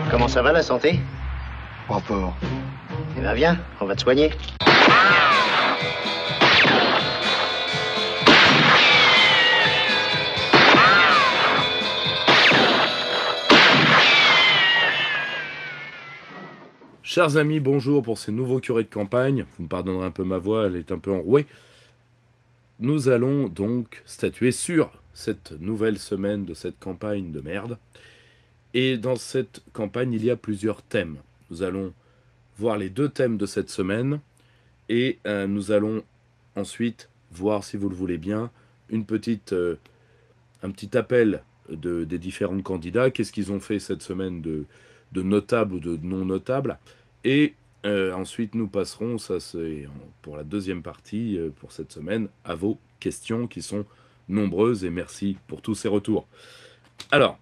Comment ça va la santé? Pas fort. Eh ben viens, on va te soigner. Chers amis, bonjour pour ces nouveaux curés de campagne. Vous me pardonnerez un peu ma voix, elle est un peu enrouée. Nous allons donc statuer sur cette nouvelle semaine de cette campagne de merde. Et dans cette campagne, il y a plusieurs thèmes. Nous allons voir les deux thèmes de cette semaine et nous allons ensuite voir, si vous le voulez bien, un petit appel des différents candidats. Qu'est-ce qu'ils ont fait cette semaine de notable ou de non notable. Et ensuite, nous passerons, ça c'est pour la deuxième partie, pour cette semaine, à vos questions qui sont nombreuses. Et merci pour tous ces retours. Alors,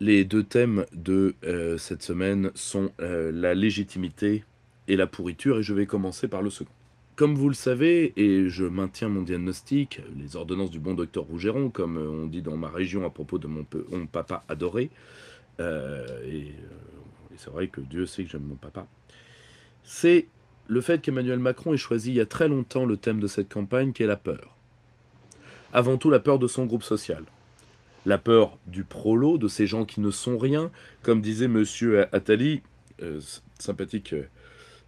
les deux thèmes de cette semaine sont la légitimité et la pourriture. Et je vais commencer par le second. Comme vous le savez, et je maintiens mon diagnostic, les ordonnances du bon docteur Rougeron, comme on dit dans ma région à propos de mon papa adoré, et c'est vrai que Dieu sait que j'aime mon papa, c'est le fait qu'Emmanuel Macron ait choisi il y a très longtemps le thème de cette campagne qui est la peur. Avant tout la peur de son groupe social. La peur du prolo, de ces gens qui ne sont rien, comme disait monsieur Attali, sympathique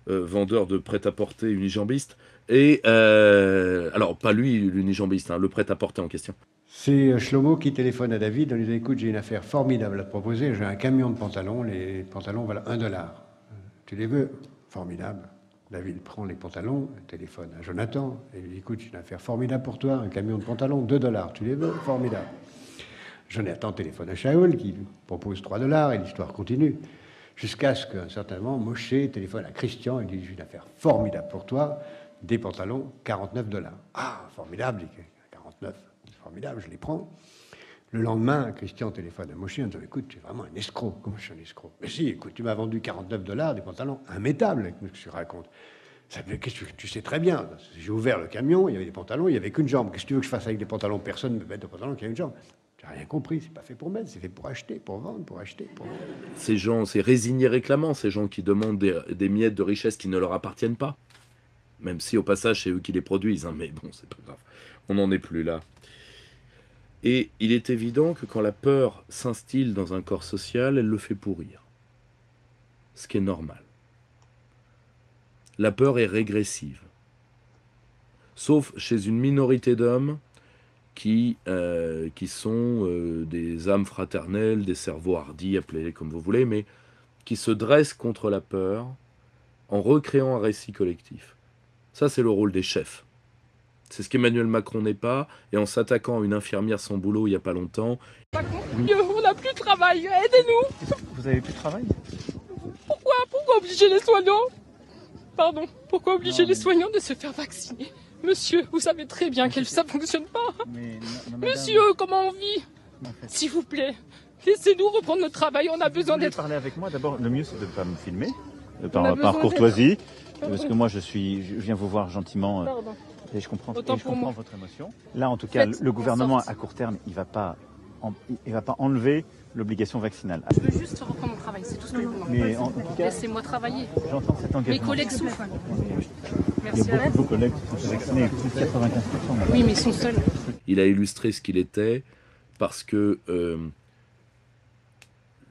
vendeur de prêt-à-porter unijambiste, et alors pas lui l'unijambiste, hein, le prêt-à-porter en question. C'est Shlomo qui téléphone à David en lui disant « Écoute, j'ai une affaire formidable à te proposer, j'ai un camion de pantalons, les pantalons valent $1. Tu les veux ?» Formidable. David prend les pantalons, téléphone à Jonathan et lui dit « Écoute, j'ai une affaire formidable pour toi, un camion de pantalons, $2. Tu les veux ?» Formidable. Jonathan téléphone à Shaul qui lui propose $3 et l'histoire continue. Jusqu'à ce qu'un certain moment, Moshe téléphone à Christian et lui dit « J'ai une affaire formidable pour toi, des pantalons, $49. » Ah, formidable, dit 49. Formidable, je les prends. Le lendemain, Christian téléphone à Moshe en disant « Écoute, tu es vraiment un escroc. » Comment je suis un escroc? Mais si, écoute, tu m'as vendu $49 des pantalons immétables, qu'est-ce que tu racontes? Qu'est-ce que tu sais très bien? J'ai ouvert le camion, il y avait des pantalons, il n'y avait qu'une jambe. Qu'est-ce que tu veux que je fasse avec des pantalons? Personne ne me met de pantalons qui a une jambe. Tu n'as rien compris, c'est pas fait pour mettre, c'est fait pour acheter, pour vendre, pour acheter, pour vendre. Ces gens, ces résignés réclamants, ces gens qui demandent des miettes de richesse qui ne leur appartiennent pas. Même si au passage, c'est eux qui les produisent, hein, mais bon, c'est pas grave. On n'en est plus là. Et il est évident que quand la peur s'instille dans un corps social, elle le fait pourrir. Ce qui est normal. La peur est régressive. Sauf chez une minorité d'hommes qui sont des âmes fraternelles, des cerveaux hardis, appelez-les comme vous voulez, mais qui se dressent contre la peur en recréant un récit collectif. Ça, c'est le rôle des chefs. C'est ce qu'Emmanuel Macron n'est pas, et en s'attaquant à une infirmière sans boulot il n'y a pas longtemps... Oui. On n'a plus de travail, aidez-nous. Vous avez plus de travail? Pourquoi obliger les soignants? Pardon, pourquoi obliger les soignants de se faire vacciner? Monsieur, vous savez très bien que ça ne fonctionne pas. Mais, non, Monsieur, comment on vit? En fait, S'il vous plaît, laissez-nous reprendre notre travail, on a besoin d'être... parler avec moi, d'abord, le mieux c'est de ne pas me filmer, par courtoisie, parce que moi je viens vous voir gentiment. Pardon. Et je comprends Autant pour moi. votre émotion. Là, en tout cas, le gouvernement, à court terme, il va pas enlever l'obligation vaccinale. Je veux juste reprendre mon travail, c'est tout ce que je vous demande. Mais en tout cas, laissez-moi travailler. j'entends cet engagement. Mes collègues souffrent. Il Merci y a beaucoup de vos collègues qui sont fait vacciner, plus de 95%. Oui, mais ils sont seuls. Il a illustré ce qu'il était, parce que...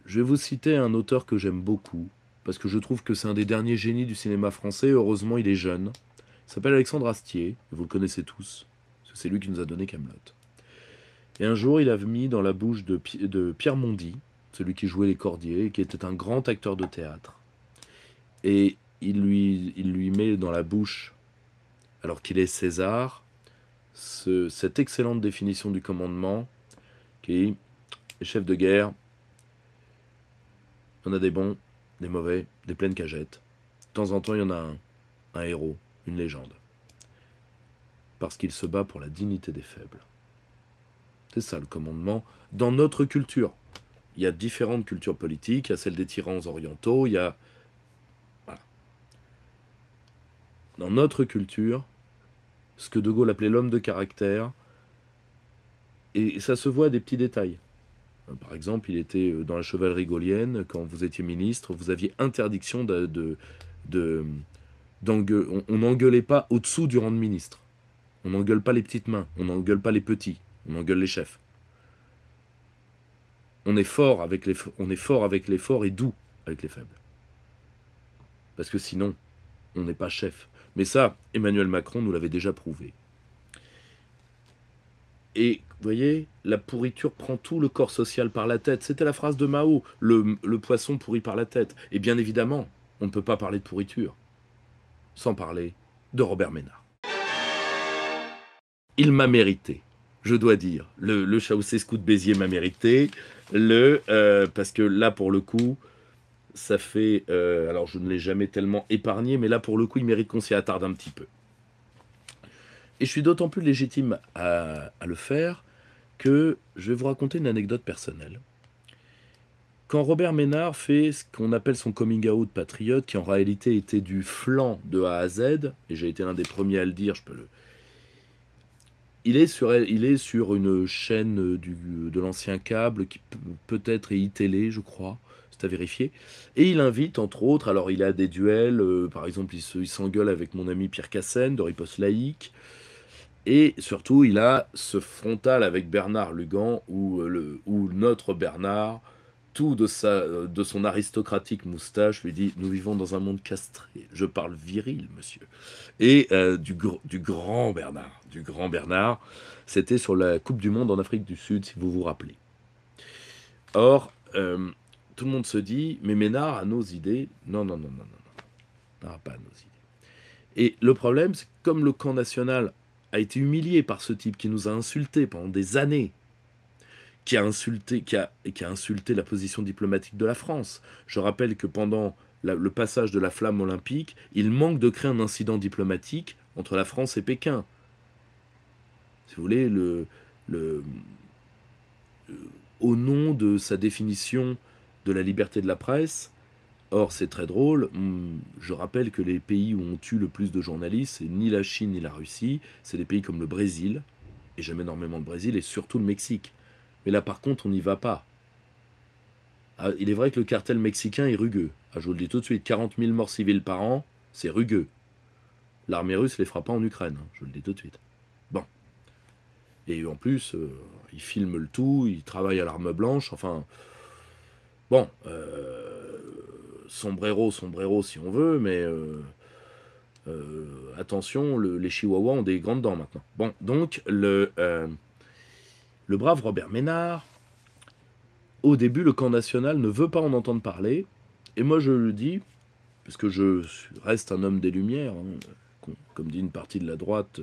je vais vous citer un auteur que j'aime beaucoup, parce que je trouve que c'est un des derniers génies du cinéma français. Heureusement, il est jeune. Il s'appelle Alexandre Astier, vous le connaissez tous, parce que c'est lui qui nous a donné Kaamelott. Et un jour, il a mis dans la bouche de Pierre Mondy, celui qui jouait les Cordiers, qui était un grand acteur de théâtre. Et il lui met dans la bouche, alors qu'il est César, cette excellente définition du commandement, qui est les chefs de guerre, on a des bons, des mauvais, des pleines cagettes. De temps en temps, il y en a un héros, une légende. Parce qu'il se bat pour la dignité des faibles. C'est ça le commandement dans notre culture. Il y a différentes cultures politiques, il y a celle des tyrans orientaux, il y a... Voilà. Dans notre culture, ce que De Gaulle appelait l'homme de caractère, et ça se voit à des petits détails. Par exemple, il était dans la chevalerie gaulienne, quand vous étiez ministre, vous aviez interdiction on n'engueulait pas au-dessous du rang de ministre. On n'engueule pas les petites mains, on n'engueule pas les petits, on engueule les chefs. On est fort avec les forts et doux avec les faibles. Parce que sinon, on n'est pas chef. Mais ça, Emmanuel Macron nous l'avait déjà prouvé. Et vous voyez, la pourriture prend tout le corps social par la tête. C'était la phrase de Mao, le poisson pourri par la tête. Et bien évidemment, on ne peut pas parler de pourriture sans parler de Robert Ménard. Il m'a mérité, je dois dire. Le Ceausescu de Béziers m'a mérité. Parce que là, pour le coup, ça fait... alors, je ne l'ai jamais tellement épargné, mais là, pour le coup, il mérite qu'on s'y attarde un petit peu. Et je suis d'autant plus légitime à le faire que je vais vous raconter une anecdote personnelle. Quand Robert Ménard fait ce qu'on appelle son coming out patriote, qui en réalité était du flanc de A à Z, et j'ai été l'un des premiers à le dire, il est sur une chaîne de l'ancien câble, qui peut-être est iTélé, je crois, c'est à vérifier. Et il invite, entre autres, alors il a des duels, par exemple, il s'engueule avec mon ami Pierre Cassène, de Riposte Laïque. Et surtout, il a ce frontal avec Bernard Lugan, où notre Bernard, tout de son aristocratique moustache, lui dit « Nous vivons dans un monde castré. Je parle viril, monsieur. » Et du grand Bernard, c'était sur la Coupe du Monde en Afrique du Sud, si vous vous rappelez. Or, tout le monde se dit « Mais Ménard a nos idées. » Non. Ménard n'a pas nos idées. Et le problème, c'est que comme le camp national a été humilié par ce type qui nous a insultés pendant des années, qui a insulté la position diplomatique de la France. Je rappelle que pendant le passage de la flamme olympique, il manque de créer un incident diplomatique entre la France et Pékin. Si vous voulez, au nom de sa définition de la liberté de la presse. Or, c'est très drôle, je rappelle que les pays où on tue le plus de journalistes, c'est ni la Chine ni la Russie, c'est des pays comme le Brésil, et j'aime énormément le Brésil, et surtout le Mexique. Mais là, par contre, on n'y va pas. Ah, il est vrai que le cartel mexicain est rugueux. Ah, je vous le dis tout de suite, 40 000 morts civiles par an, c'est rugueux. L'armée russe les fera pas en Ukraine, je vous le dis tout de suite. Bon. Et en plus, ils filment le tout, ils travaillent à l'arme blanche, enfin... Bon, sombrero si on veut, mais attention, les chihuahuas ont des grandes dents maintenant. Bon, donc, le brave Robert Ménard, au début, le camp national ne veut pas en entendre parler, et moi je le dis, parce que je reste un homme des Lumières, hein, comme dit une partie de la droite,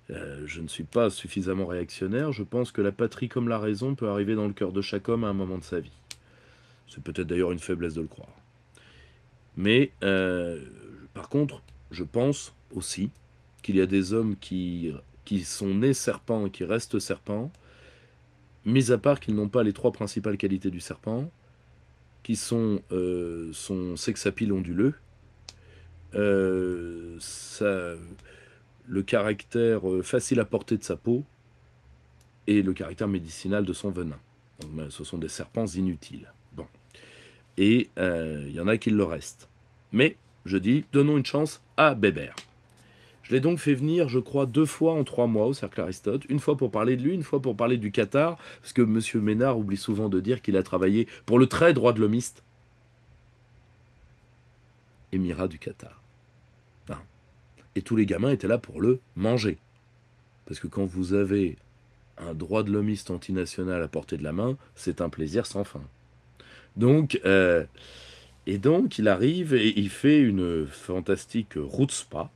je ne suis pas suffisamment réactionnaire, je pense que la patrie comme la raison peut arriver dans le cœur de chaque homme à un moment de sa vie. C'est peut-être d'ailleurs une faiblesse de le croire. Mais, par contre, je pense aussi qu'il y a des hommes qui sont nés serpents et qui restent serpents, mis à part qu'ils n'ont pas les 3 principales qualités du serpent, qui sont son sex-appeal onduleux, le caractère facile à porter de sa peau, et le caractère médicinal de son venin. Donc, ce sont des serpents inutiles. Bon. Et il y en a qui le restent. Mais, je dis, donnons une chance à Bébert. Je l'ai donc fait venir, je crois, 2 fois en 3 mois au Cercle Aristote. Une fois pour parler de lui, une fois pour parler du Qatar, parce que M. Ménard oublie souvent de dire qu'il a travaillé pour le très droit de l'homiste Émirat du Qatar. Non. Et tous les gamins étaient là pour le manger. Parce que quand vous avez un droit de l'homiste antinational à portée de la main, c'est un plaisir sans fin. Donc, il arrive et il fait une fantastique route spa.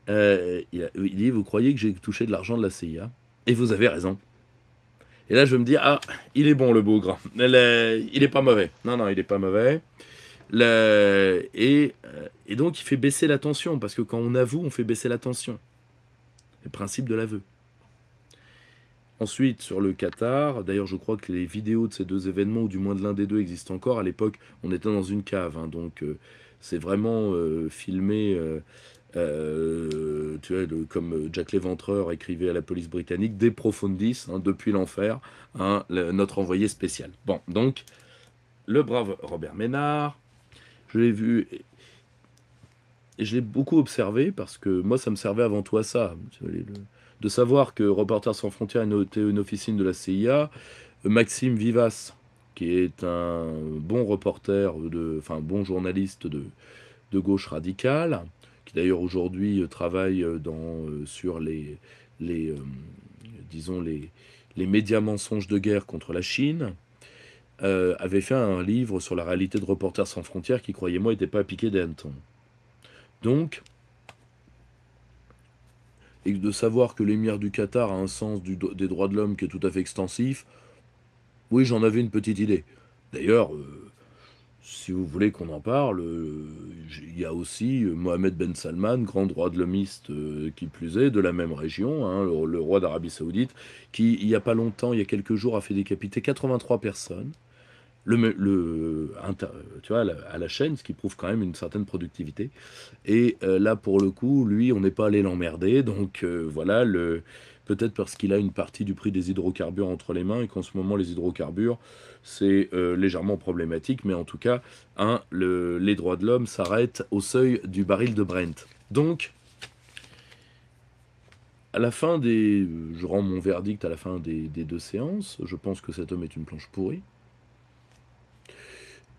Il dit, vous croyez que j'ai touché de l'argent de la CIA? Et vous avez raison. Et là, je me dis, ah, il est bon le bougre. Il est pas mauvais. Non, il est pas mauvais. Et donc, il fait baisser la tension, parce que quand on avoue, on fait baisser la tension. Le principe de l'aveu. Ensuite, sur le Qatar, d'ailleurs, je crois que les vidéos de ces 2 événements, ou du moins de l'un des 2, existent encore. À l'époque, on était dans une cave, hein, donc c'est vraiment filmé Tu vois, comme Jack l'Éventreur écrivait à la police britannique, De Profundis, hein, depuis l'enfer, hein, notre envoyé spécial. Bon, donc, le brave Robert Ménard, je l'ai vu et je l'ai beaucoup observé parce que moi, ça me servait avant tout à ça. De savoir que Reporters sans frontières était une officine de la CIA, Maxime Vivas, qui est un bon reporter, enfin, bon journaliste de gauche radicale, qui d'ailleurs aujourd'hui travaille sur disons les médias mensonges de guerre contre la Chine, avait fait un livre sur la réalité de Reporters sans frontières qui, croyez-moi, n'était pas piqué des hannetons. Donc, et de savoir que l'émir du Qatar a un sens des droits de l'homme qui est tout à fait extensif, oui, j'en avais une petite idée. D'ailleurs, si vous voulez qu'on en parle, il y a aussi Mohamed Ben Salman, grand droit de l'hommiste qui plus est, de la même région, hein, le roi d'Arabie Saoudite, qui, il n'y a pas longtemps, il y a quelques jours, a fait décapiter 83 personnes. Tu vois, à la chaîne, ce qui prouve quand même une certaine productivité. Et là, pour le coup, lui, on n'est pas allé l'emmerder. Donc voilà, peut-être parce qu'il a une partie du prix des hydrocarbures entre les mains et qu'en ce moment, les hydrocarbures, c'est légèrement problématique. Mais en tout cas, hein, les droits de l'homme s'arrêtent au seuil du baril de Brent. Donc, à la fin je rends mon verdict à la fin des 2 séances. Je pense que cet homme est une planche pourrie.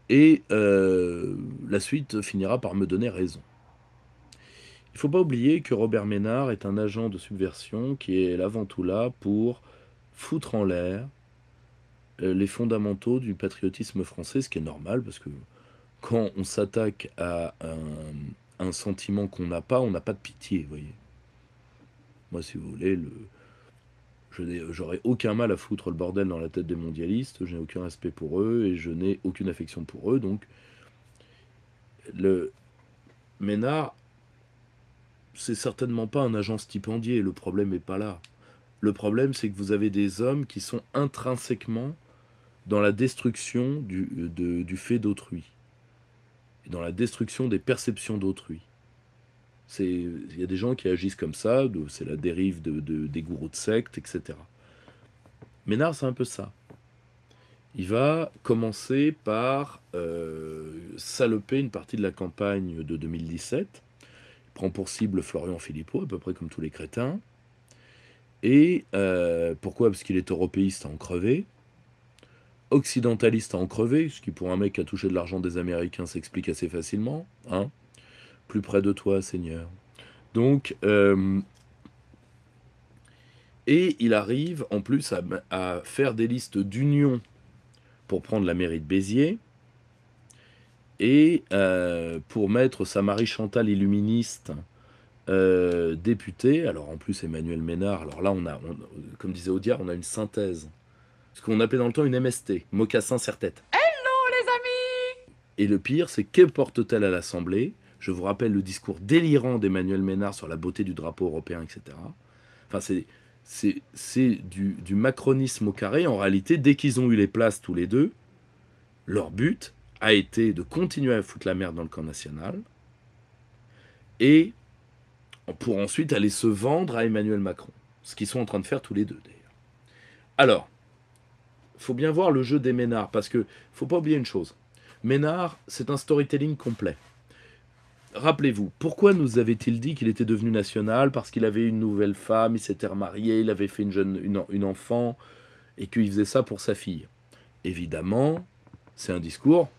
Et la suite finira par me donner raison. Il ne faut pas oublier que Robert Ménard est un agent de subversion qui est avant tout là pour foutre en l'air les fondamentaux du patriotisme français, ce qui est normal, parce que quand on s'attaque à un sentiment qu'on n'a pas, on n'a pas de pitié, vous voyez. Moi, si vous voulez, j'aurais aucun mal à foutre le bordel dans la tête des mondialistes, je n'ai aucun respect pour eux et je n'ai aucune affection pour eux, donc le Ménard, c'est certainement pas un agent stipendié, le problème n'est pas là. Le problème, c'est que vous avez des hommes qui sont intrinsèquement dans la destruction du fait d'autrui, et dans la destruction des perceptions d'autrui. Il y a des gens qui agissent comme ça, c'est la dérive des gourous de secte, etc. Ménard, c'est un peu ça. Il va commencer par saloper une partie de la campagne de 2017. Il prend pour cible Florian Philippot, à peu près comme tous les crétins. Et pourquoi? Parce qu'il est européiste à en crever, occidentaliste à en crever, ce qui pour un mec qui a touché de l'argent des Américains s'explique assez facilement, hein. Plus près de toi, Seigneur. Donc, et il arrive en plus à faire des listes d'union pour prendre la mairie de Béziers et pour mettre sa Marie-Chantal illuministe députée. Alors en plus, Emmanuel Ménard, alors là, comme disait Audiard, on a une synthèse. Ce qu'on appelait dans le temps une MST, mocassin serre-tête. Hello les amis! Et le pire, c'est que porte-t-elle à l'Assemblée? Je vous rappelle le discours délirant d'Emmanuel Ménard sur la beauté du drapeau européen, etc. Enfin, c'est du macronisme au carré. En réalité, dès qu'ils ont eu les places tous les deux, leur but a été de continuer à foutre la merde dans le camp national et pour ensuite aller se vendre à Emmanuel Macron. Ce qu'ils sont en train de faire tous les deux, d'ailleurs. Alors, il faut bien voir le jeu des Ménards, parce que faut pas oublier une chose. Ménard, c'est un storytelling complet. Rappelez-vous, pourquoi nous avait-il dit qu'il était devenu national? Parce qu'il avait une nouvelle femme, il s'était remarié, il avait fait une enfant, et qu'il faisait ça pour sa fille. Évidemment, c'est un discours,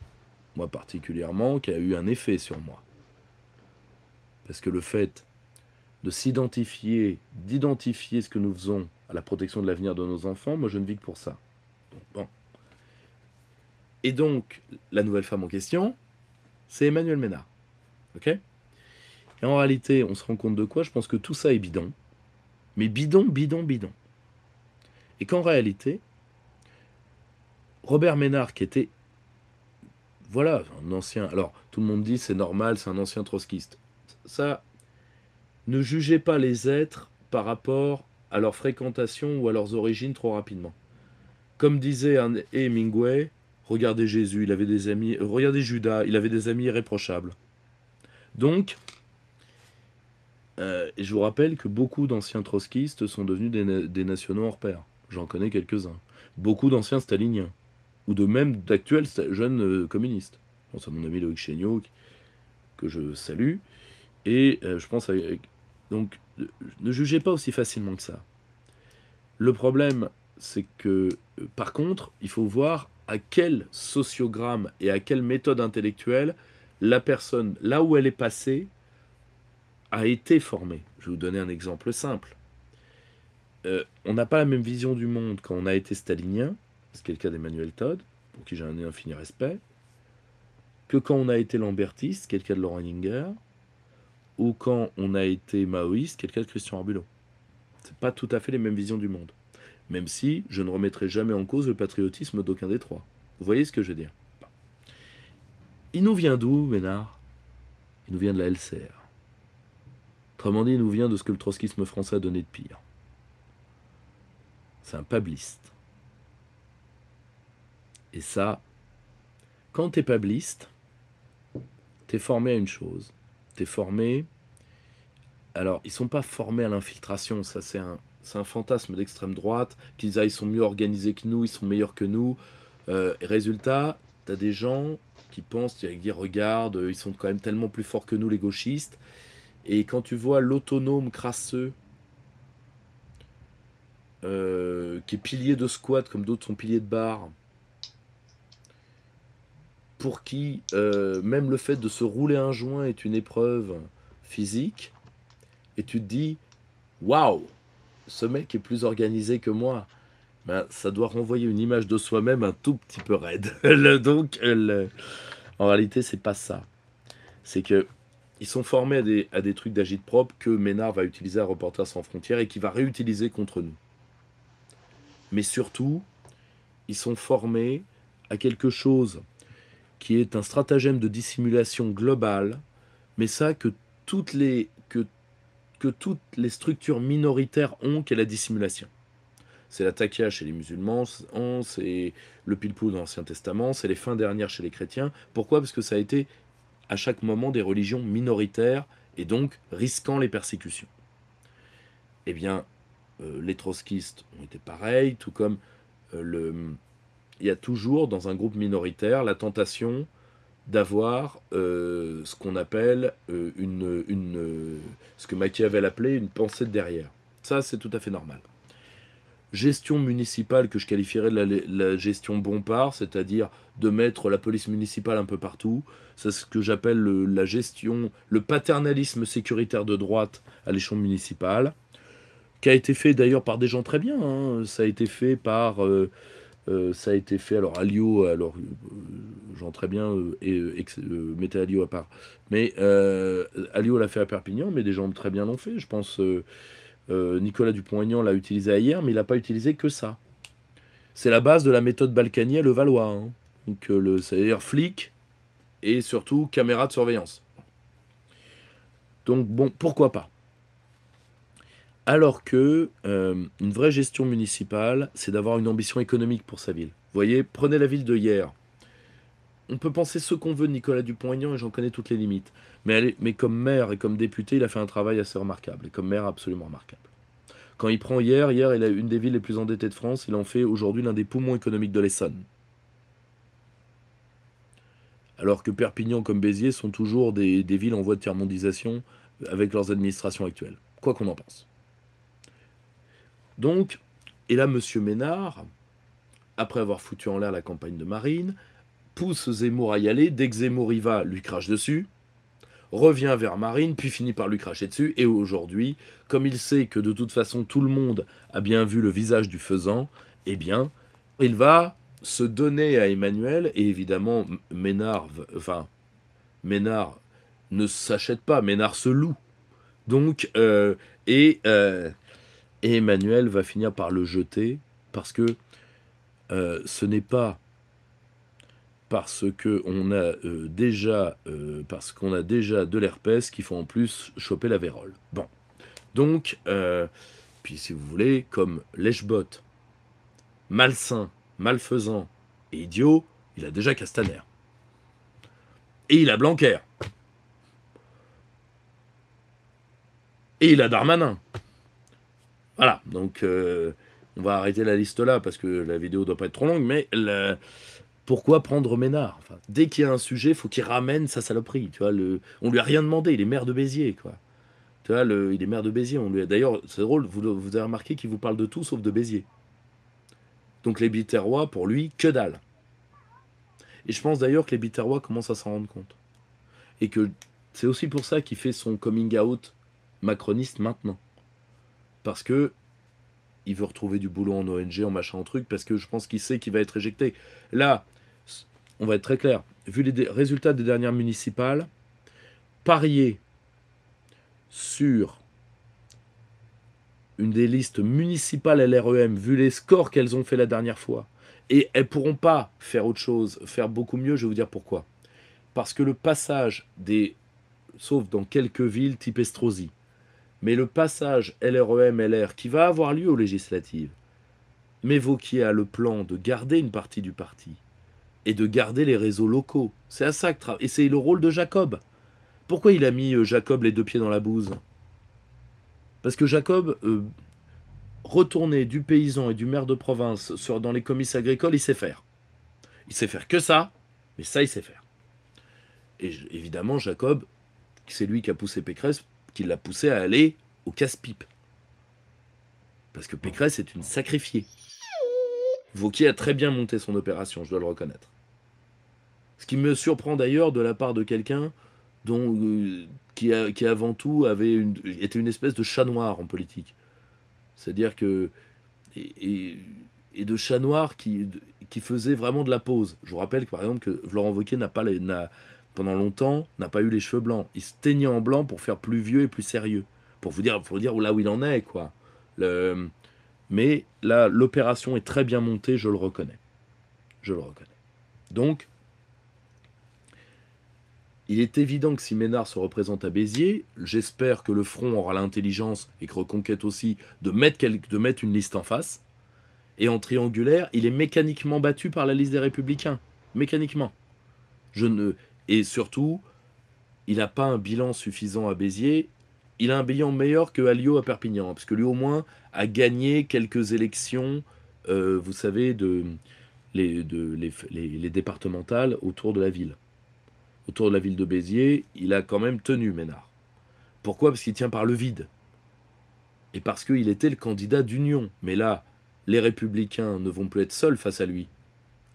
moi particulièrement, qui a eu un effet sur moi. Parce que le fait d'identifier ce que nous faisons à la protection de l'avenir de nos enfants, moi je ne vis que pour ça. Bon. Et donc, la nouvelle femme en question, c'est Emmanuel Ménard. Ok? Et en réalité, on se rend compte de quoi? Je pense que tout ça est bidon. Mais bidon. Et qu'en réalité, Robert Ménard, qui était, voilà, un ancien... Alors, tout le monde dit, c'est normal, c'est un ancien trotskiste. Ça, ne jugez pas les êtres par rapport à leur fréquentation ou à leurs origines trop rapidement. Comme disait Hemingway, regardez Jésus, il avait des amis... regardez Judas, il avait des amis irréprochables. Donc, Et je vous rappelle que beaucoup d'anciens trotskistes sont devenus des nationaux hors pair. J'en connais quelques-uns. Beaucoup d'anciens staliniens. Ou de même d'actuels jeunes communistes. Je pense à mon ami Loïc Chéniaud, que je salue. Et je pense à... Donc, ne jugez pas aussi facilement que ça. Le problème, c'est que, par contre, il faut voir à quel sociogramme et à quelle méthode intellectuelle la personne, là où elle est passée, a été formée. Je vais vous donner un exemple simple. On n'a pas la même vision du monde quand on a été stalinien, ce qui est le cas d'Emmanuel Todd, pour qui j'ai un infini respect, que quand on a été lambertiste, ce qui est le cas de Laurent Hinger, ou quand on a été maoïste, ce qui est le cas de Christian Arbulot. Ce n'est pas tout à fait les mêmes visions du monde. Même si je ne remettrai jamais en cause le patriotisme d'aucun des trois. Vous voyez ce que je veux dire? Il nous vient d'où, Ménard? Il nous vient de la LCR. Autrement dit, il nous vient de ce que le trotskisme français a donné de pire. C'est un pabliste. Et ça, quand t'es pabliste, t'es formé à une chose. T'es formé... Alors, ils sont pas formés à l'infiltration, ça c'est un fantasme d'extrême droite, qu'ils disent, ils sont mieux organisés que nous, ils sont meilleurs que nous. Résultat, t'as des gens qui pensent, qui disent, regarde, ils sont quand même tellement plus forts que nous, les gauchistes. Et quand tu vois l'autonome crasseux, qui est pilier de squat, comme d'autres sont piliers de bar, pour qui même le fait de se rouler un joint est une épreuve physique, et tu te dis, waouh, ce mec est plus organisé que moi. Ben, ça doit renvoyer une image de soi-même un tout petit peu raide. Donc, en réalité, c'est pas ça. C'est que ils sont formés à des trucs d'agite-propre que Ménard va utiliser à Reporters sans frontières et qui va réutiliser contre nous. Mais surtout, ils sont formés à quelque chose qui est un stratagème de dissimulation globale, mais ça que toutes les structures minoritaires ont, qu'est la dissimulation. C'est la takia chez les musulmans, c'est le pilpou dans l'Ancien Testament, c'est les fins dernières chez les chrétiens. Pourquoi? Parce que ça a été à chaque moment des religions minoritaires et donc risquant les persécutions. Eh bien, les trotskistes ont été pareils, tout comme il y a toujours dans un groupe minoritaire la tentation d'avoir ce qu'on appelle ce que Machiavel appelait une pensée de derrière. Ça, c'est tout à fait normal. Gestion municipale que je qualifierais de la gestion Bompard, c'est-à-dire de mettre la police municipale un peu partout. C'est ce que j'appelle la gestion, le paternalisme sécuritaire de droite à l'échelon municipal, qui a été fait d'ailleurs par des gens très bien. Hein. Ça a été fait par... alors Alliot, j'en très bien, mettez Alliot à part. Mais Alliot l'a fait à Perpignan, mais des gens très bien l'ont fait. Je pense Nicolas Dupont-Aignan l'a utilisé hier, mais il n'a pas utilisé que ça. C'est la base de la méthode Balkany à Levallois. Hein. Donc, c'est-à-dire flic et surtout caméra de surveillance. Donc bon, pourquoi pas? Alors que une vraie gestion municipale, c'est d'avoir une ambition économique pour sa ville. Vous voyez, prenez la ville de hier. On peut penser ce qu'on veut de Nicolas Dupont-Aignan, et j'en connais toutes les limites. Mais comme maire et comme député, il a fait un travail assez remarquable. Et comme maire, absolument remarquable. Quand il prend hier, il a une des villes les plus endettées de France. Il en fait aujourd'hui l'un des poumons économiques de l'Essonne. Alors que Perpignan comme Béziers sont toujours des villes en voie de tiers-mondisation avec leurs administrations actuelles. Quoi qu'on en pense. Donc, et là, M. Ménard, après avoir foutu en l'air la campagne de Marine, pousse Zemmour à y aller. Dès que Zemmour y va, lui crache dessus, revient vers Marine, puis finit par lui cracher dessus. Et aujourd'hui, comme il sait que de toute façon tout le monde a bien vu le visage du faisan, eh bien, il va se donner à Emmanuel. Et évidemment, Ménard ne s'achète pas, Ménard se loue. Donc, et Emmanuel va finir par le jeter parce que ce n'est pas parce qu'on a parce qu'on a déjà de l'herpès qu'il faut en plus choper la vérole. Bon, donc puis si vous voulez, comme lèche-botte, malsain, malfaisant et idiot, il a déjà Castaner et il a Blanquer. Et il a Darmanin. Voilà, donc on va arrêter la liste là parce que la vidéo doit pas être trop longue, mais pourquoi prendre Ménard? Enfin, dès qu'il y a un sujet, il faut qu'il ramène sa saloperie. Tu vois, on lui a rien demandé, il est maire de Béziers, quoi. Tu vois, il est maire de Béziers. D'ailleurs, c'est drôle, vous avez remarqué qu'il vous parle de tout sauf de Béziers. Donc les Biterrois, pour lui, que dalle. Et je pense d'ailleurs que les Biterrois commencent à s'en rendre compte. Et que c'est aussi pour ça qu'il fait son coming out macroniste maintenant. Parce que il veut retrouver du boulot en ONG, en machin, en truc, parce que je pense qu'il sait qu'il va être éjecté. Là, on va être très clair. Vu les résultats des dernières municipales, parier sur une des listes municipales LREM, vu les scores qu'elles ont fait la dernière fois, et elles ne pourront pas faire autre chose, faire beaucoup mieux, je vais vous dire pourquoi. Parce que le passage sauf dans quelques villes type Estrosi, mais le passage LREM-LR qui va avoir lieu aux législatives, mais Vauquier a le plan de garder une partie du parti et de garder les réseaux locaux. C'est à ça que et c'est le rôle de Jacob. Pourquoi il a mis Jacob les deux pieds dans la bouse? Parce que Jacob, retourner du paysan et du maire de province dans les comices agricoles, il sait faire. Il sait faire que ça, mais ça, il sait faire. Et évidemment, Jacob, c'est lui qui a poussé Pécresse, qui l'a poussé à aller au casse-pipe. Parce que Pécresse est une sacrifiée. Vauquier a très bien monté son opération, je dois le reconnaître. Ce qui me surprend d'ailleurs de la part de quelqu'un qui avant tout était une espèce de chat noir en politique. C'est-à-dire que... Et de chat noir qui faisait vraiment de la pose. Je vous rappelle que, par exemple, que Laurent Wauquiez pendant longtemps, n'a pas eu les cheveux blancs. Il se teignait en blanc pour faire plus vieux et plus sérieux. Pour vous dire là où il en est, quoi. Mais là, l'opération est très bien montée, je le reconnais. Je le reconnais. Donc, il est évident que si Ménard se représente à Béziers, j'espère que le Front aura l'intelligence, et que Reconquête aussi, de mettre une liste en face. Et en triangulaire, il est mécaniquement battu par la liste des Républicains. Mécaniquement. Et surtout, il n'a pas un bilan suffisant à Béziers. Il a un bilan meilleur que Alliot à Perpignan, parce que lui au moins a gagné quelques élections, vous savez, les départementales autour de la ville. Autour de la ville de Béziers, il a quand même tenu Ménard. Pourquoi? Parce qu'il tient par le vide. Et parce qu'il était le candidat d'union. Mais là, les Républicains ne vont plus être seuls face à lui.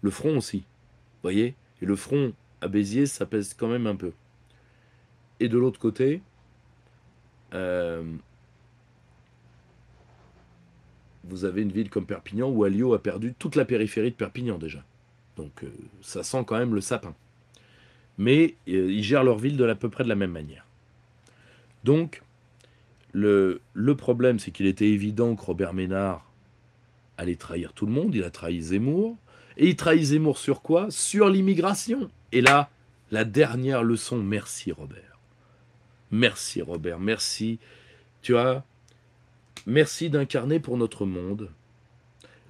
Le Front aussi. Vous voyez? Et le Front à Béziers, ça pèse quand même un peu. Et de l'autre côté, vous avez une ville comme Perpignan où Alliot a perdu toute la périphérie de Perpignan déjà. Donc ça sent quand même le sapin. Mais ils gèrent leur ville à peu près de la même manière. Donc, le problème, c'est qu'il était évident que Robert Ménard allait trahir tout le monde. Il a trahi Zemmour. Et il trahit Zemmour sur quoi? Sur l'immigration. Et là, la dernière leçon, merci Robert. Merci Robert, merci. Tu vois, merci d'incarner pour notre monde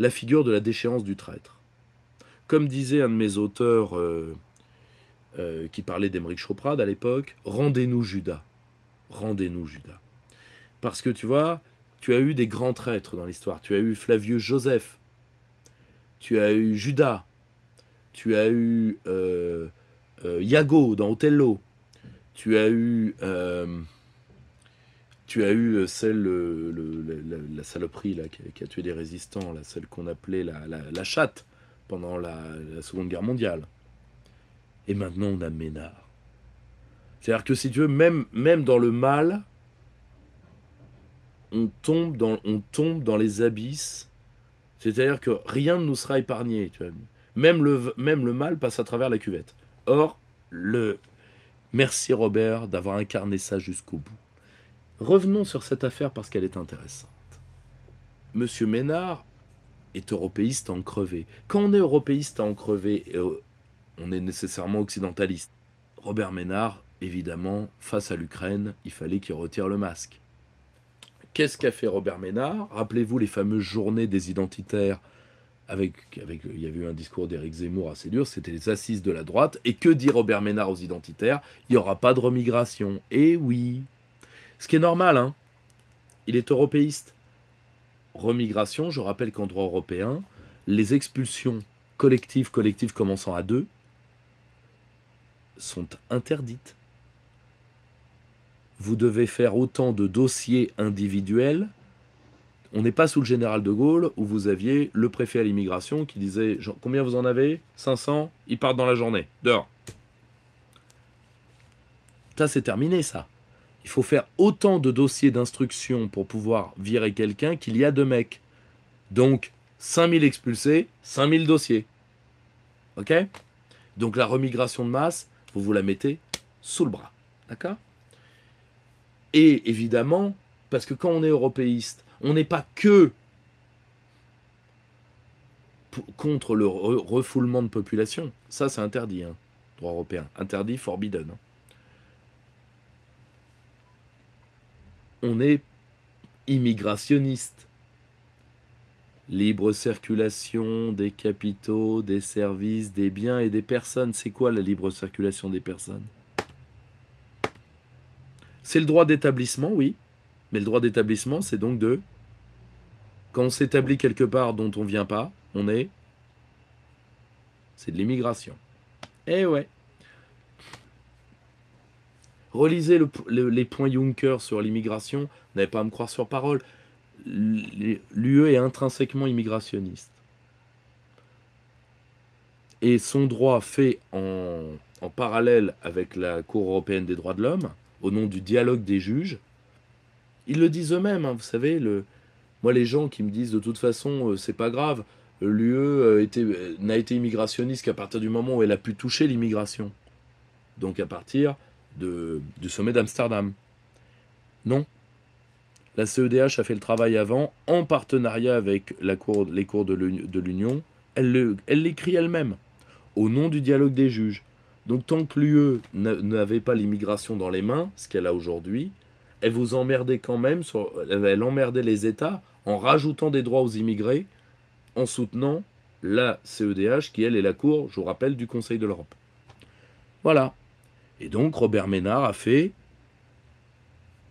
la figure de la déchéance du traître. Comme disait un de mes auteurs qui parlait d'Émeric Choprade à l'époque, rendez-nous Judas. Rendez-nous Judas. Parce que tu vois, tu as eu des grands traîtres dans l'histoire. Tu as eu Flavius Joseph. Tu as eu Judas. Tu as eu Iago dans Othello. Tu as eu la saloperie là, qui a tué des résistants, là, celle qu'on appelait la chatte pendant la Seconde Guerre mondiale. Et maintenant, on a Ménard. C'est-à-dire que si tu veux, même dans le mal, on tombe dans les abysses. C'est-à-dire que rien ne nous sera épargné. Tu vois. Même le mal passe à travers la cuvette. Or, merci Robert d'avoir incarné ça jusqu'au bout. Revenons sur cette affaire parce qu'elle est intéressante. Monsieur Ménard est européiste à en crever. Quand on est européiste à en crever, on est nécessairement occidentaliste. Robert Ménard, évidemment, face à l'Ukraine, il fallait qu'il retire le masque. Qu'est-ce qu'a fait Robert Ménard? Rappelez-vous les fameuses journées des identitaires. Il y avait eu un discours d'Éric Zemmour assez dur, c'était les assises de la droite. Et que dit Robert Ménard aux identitaires? Il n'y aura pas de remigration. Eh oui. Ce qui est normal, hein. il est européiste. Remigration, je rappelle qu'en droit européen, les expulsions collectives commençant à 2 sont interdites. Vous devez faire autant de dossiers individuels. On n'est pas sous le général de Gaulle où vous aviez le préfet à l'immigration qui disait « Combien vous en avez ? 500 ? Ils partent dans la journée. Dehors. » Ça, c'est terminé, ça. Il faut faire autant de dossiers d'instruction pour pouvoir virer quelqu'un qu'il y a de mecs. Donc, 5000 expulsés, 5000 dossiers. OK ? Donc, la remigration de masse, vous vous la mettez sous le bras. D'accord ? Et évidemment, parce que quand on est européiste, on n'est pas que contre le refoulement de population. Ça, c'est interdit, hein, droit européen. Interdit, forbidden. Hein. On est immigrationniste. Libre circulation des capitaux, des services, des biens et des personnes. C'est quoi la libre circulation des personnes ? C'est le droit d'établissement, oui. Mais le droit d'établissement, c'est donc de... Quand on s'établit quelque part dont on ne vient pas, c'est de l'immigration. Eh ouais. Relisez les points Juncker sur l'immigration. Vous n'avez pas à me croire sur parole. L'UE est intrinsèquement immigrationniste. Et son droit fait en parallèle avec la Cour européenne des droits de l'homme, au nom du dialogue des juges, ils le disent eux-mêmes, hein, vous savez, moi les gens qui me disent de toute façon c'est pas grave, l'UE n'a été immigrationniste qu'à partir du moment où elle a pu toucher l'immigration. Donc à partir du sommet d'Amsterdam. Non. La CEDH a fait le travail avant, en partenariat avec les cours de l'Union. Elle l'écrit elle-même, au nom du dialogue des juges. Donc tant que l'UE n'avait pas l'immigration dans les mains, ce qu'elle a aujourd'hui, elle vous emmerdait quand même, elle emmerdait les États en rajoutant des droits aux immigrés, en soutenant la CEDH, qui elle est la Cour, je vous rappelle, du Conseil de l'Europe. Voilà. Et donc Robert Ménard a fait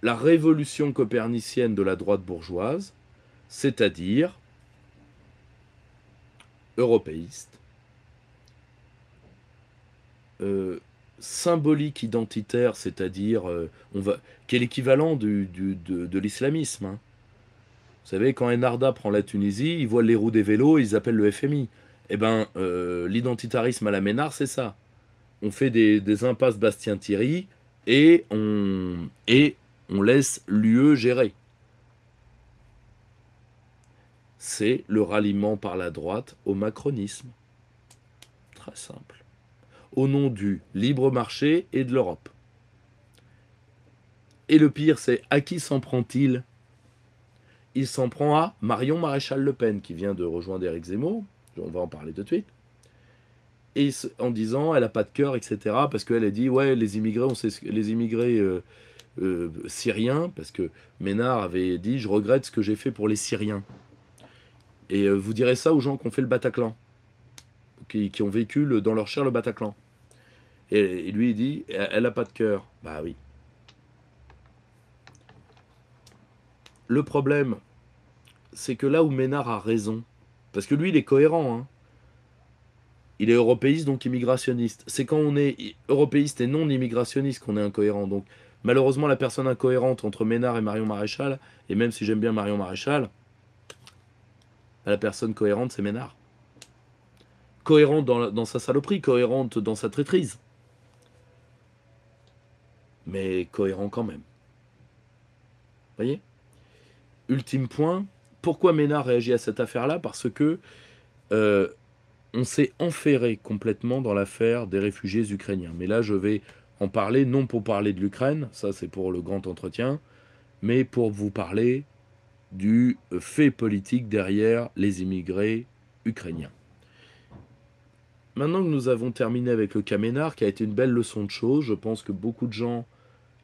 la révolution copernicienne de la droite bourgeoise, c'est-à-dire européiste, symbolique identitaire, c'est-à-dire qui est l'équivalent de l'islamisme. Hein. Vous savez, quand Enarda prend la Tunisie, ils voient les roues des vélos, ils appellent le FMI. Eh bien, l'identitarisme à la Ménard, c'est ça. On fait des impasses Bastien-Thierry et on laisse l'UE gérer. C'est le ralliement par la droite au macronisme. Très simple. Au nom du libre marché et de l'Europe. Et le pire, c'est à qui s'en prend-il ? Il s'en prend à Marion Maréchal Le Pen, qui vient de rejoindre Éric Zemmour, on va en parler tout de suite, et en disant elle n'a pas de cœur, etc., parce qu'elle a dit, ouais, les immigrés, syriens, parce que Ménard avait dit, je regrette ce que j'ai fait pour les Syriens. Et vous direz ça aux gens qui ont fait le Bataclan, qui ont vécu dans leur chair le Bataclan. Et lui, il dit, elle n'a pas de cœur. Bah oui. Le problème, c'est que là où Ménard a raison, parce que lui, il est cohérent, hein. Il est européiste, donc immigrationniste. C'est quand on est européiste et non immigrationniste qu'on est incohérent. Donc, malheureusement, la personne incohérente entre Ménard et Marion Maréchal, et même si j'aime bien Marion Maréchal, la personne cohérente, c'est Ménard. Cohérente dans sa saloperie, cohérente dans sa traîtrise. Mais cohérent quand même. Voyez ? Ultime point, pourquoi Ménard réagit à cette affaire-là ? Parce que on s'est enferré complètement dans l'affaire des réfugiés ukrainiens. Mais là, je vais en parler, non pour parler de l'Ukraine, ça c'est pour le grand entretien, mais pour vous parler du fait politique derrière les immigrés ukrainiens. Maintenant que nous avons terminé avec le cas Ménard, qui a été une belle leçon de choses, je pense que beaucoup de gens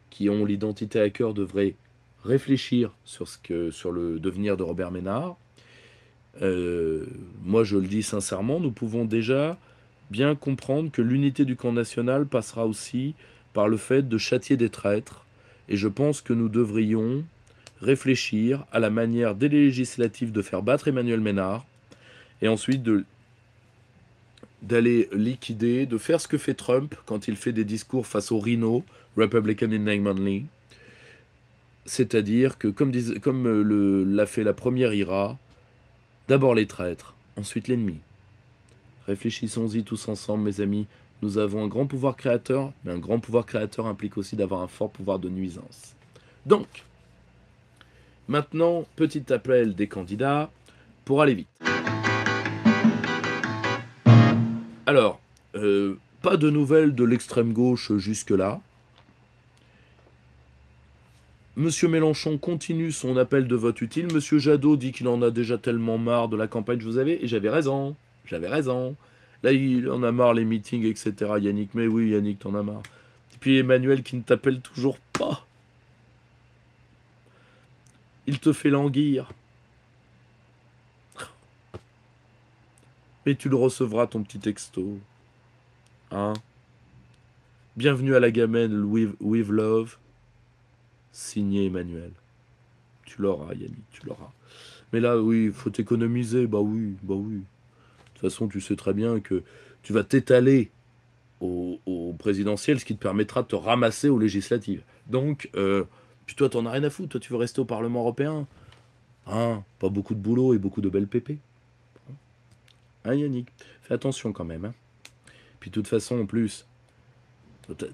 qui ont l'identité à cœur devraient réfléchir sur le devenir de Robert Ménard. Moi, je le dis sincèrement, nous pouvons déjà bien comprendre que l'unité du camp national passera aussi par le fait de châtier des traîtres. Et je pense que nous devrions réfléchir à la manière des législatives de faire battre Emmanuel Ménard, et ensuite d'aller liquider, de faire ce que fait Trump quand il fait des discours face aux rhinos, Republican in name only, c'est-à-dire que comme l'a fait la première IRA, d'abord les traîtres, ensuite l'ennemi. Réfléchissons-y tous ensemble, mes amis. Nous avons un grand pouvoir créateur, mais un grand pouvoir créateur implique aussi d'avoir un fort pouvoir de nuisance. Donc, maintenant, petit appel des candidats pour aller vite. Alors, pas de nouvelles de l'extrême gauche jusque-là. Monsieur Mélenchon continue son appel de vote utile. Monsieur Jadot dit qu'il en a déjà tellement marre de la campagne, et j'avais raison. Là, il en a marre, les meetings, etc. Yannick, mais oui, Yannick, t'en as marre. Et puis Emmanuel qui ne t'appelle toujours pas. Il te fait languir. Mais tu le recevras, ton petit texto. Hein? Bienvenue à la gamelle with love. Signé Emmanuel. Tu l'auras, Yannick, tu l'auras. Mais là, oui, il faut t'économiser. Bah oui. De toute façon, tu sais très bien que tu vas t'étaler au présidentiel, ce qui te permettra de te ramasser aux législatives. Donc, puis toi, t'en as rien à foutre. Toi, tu veux rester au Parlement européen. Hein? Pas beaucoup de boulot et beaucoup de belles pépées. Hein, Yannick? Fais attention quand même. Hein? Puis de toute façon, en plus,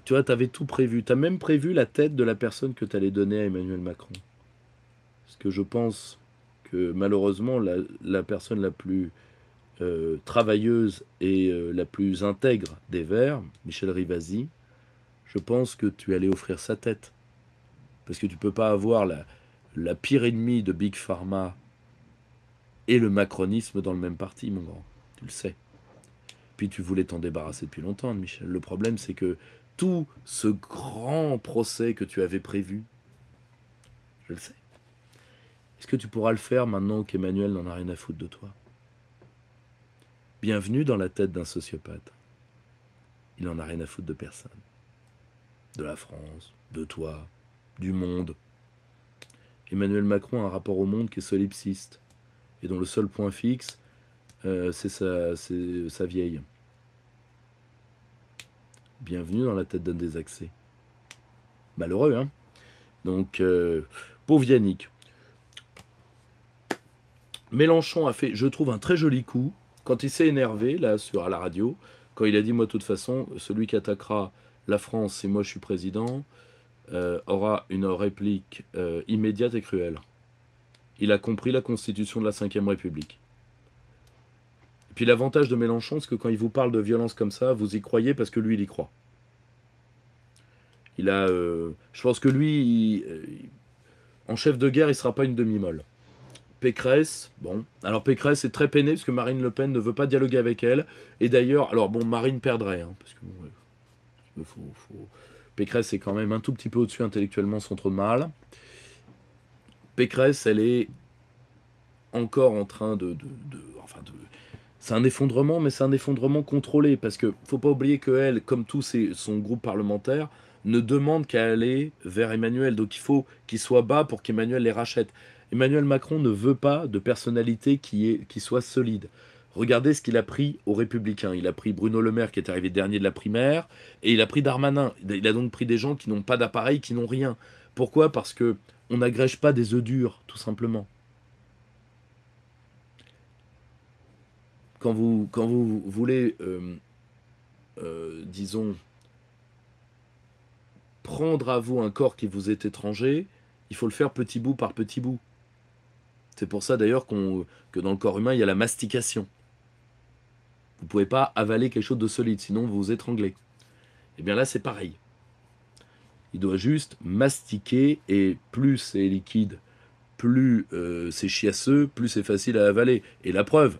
tu vois, t'avais tout prévu. T'as même prévu la tête de la personne que t'allais donner à Emmanuel Macron. Parce que je pense que malheureusement, la personne la plus travailleuse et la plus intègre des Verts, Michel Rivasi, je pense que tu allais offrir sa tête. Parce que tu peux pas avoir la pire ennemie de Big Pharma et le macronisme dans le même parti, mon grand. Tu le sais. Puis tu voulais t'en débarrasser depuis longtemps, Michel. Le problème, c'est que tout ce grand procès que tu avais prévu, je le sais. Est-ce que tu pourras le faire maintenant qu'Emmanuel n'en a rien à foutre de toi? Bienvenue dans la tête d'un sociopathe. Il n'en a rien à foutre de personne. De la France, de toi, du monde. Emmanuel Macron a un rapport au monde qui est solipsiste. Et dont le seul point fixe, c'est sa vieille. Bienvenue dans la tête d'un désaxé. Malheureux, hein? Donc, pauvre Yannick. Mélenchon a fait, je trouve, un très joli coup quand il s'est énervé, là, à la radio, quand il a dit, moi, de toute façon, celui qui attaquera la France, si moi je suis président, aura une réplique immédiate et cruelle. Il a compris la constitution de la Ve République. Et puis l'avantage de Mélenchon, c'est que quand il vous parle de violence comme ça, vous y croyez parce que lui, il y croit. Il a, je pense que lui, en chef de guerre, il ne sera pas une demi-molle. Pécresse, bon, alors Pécresse est très peinée parce que Marine Le Pen ne veut pas dialoguer avec elle. Et d'ailleurs, alors bon, Marine perdrait, hein, parce que bon, Pécresse est quand même un tout petit peu au-dessus intellectuellement, sans trop de mal. Pécresse, elle est encore en train c'est un effondrement, mais c'est un effondrement contrôlé, parce que faut pas oublier qu'elle, comme tout son groupe parlementaire, ne demande qu'à aller vers Emmanuel. Donc il faut qu'il soit bas pour qu'Emmanuel les rachète. Emmanuel Macron ne veut pas de personnalité qui soit solide. Regardez ce qu'il a pris aux Républicains. Il a pris Bruno Le Maire, qui est arrivé dernier de la primaire, et il a pris Darmanin. Il a donc pris des gens qui n'ont pas d'appareil, qui n'ont rien. Pourquoi? Parce que on n'agrège pas des œufs durs, tout simplement. Quand vous voulez, disons, prendre à vous un corps qui vous est étranger, il faut le faire petit bout par petit bout. C'est pour ça d'ailleurs que dans le corps humain, il y a la mastication. Vous ne pouvez pas avaler quelque chose de solide, sinon vous vous étranglez. Et bien là, c'est pareil. Il doit juste mastiquer, et plus c'est liquide, plus c'est chiasseux, plus c'est facile à avaler. Et la preuve,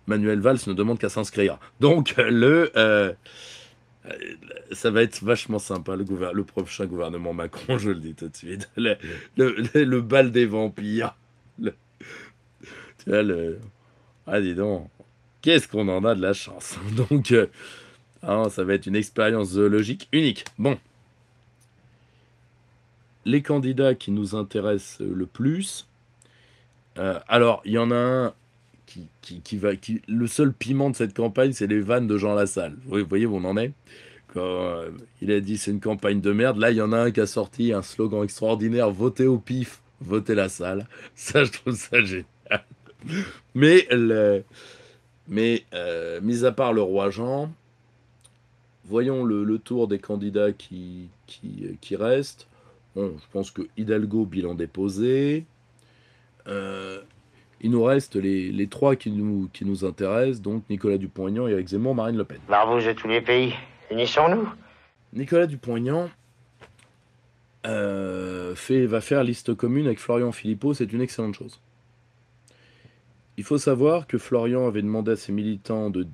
Manuel Valls ne demande qu'à s'inscrire. Donc ça va être vachement sympa, le prochain gouvernement Macron, je le dis tout de suite. Le bal des vampires. Tu vois, ah, dis donc, qu'est-ce qu'on en a de la chance. Donc, ça va être une expérience zoologique unique. Bon. les candidats qui nous intéressent le plus, alors il y en a un le seul piment de cette campagne, c'est les vannes de Jean Lassalle. Vous voyez où on en est? Quand il a dit c'est une campagne de merde, là il y en a un qui a sorti un slogan extraordinaire: votez au pif, votez Lassalle. Ça, je trouve ça génial. Mais, mis à part le roi Jean, voyons le tour des candidats qui restent. Bon, je pense que Hidalgo, bilan déposé. Il nous reste les trois qui nous intéressent, donc Nicolas Dupont-Aignan, Éric Zemmour, Marine Le Pen. Barbouze de tous les pays, unissons-nous. Nicolas Dupont-Aignan va faire liste commune avec Florian Philippot, c'est une excellente chose. Il faut savoir que Florian avait demandé à ses militants de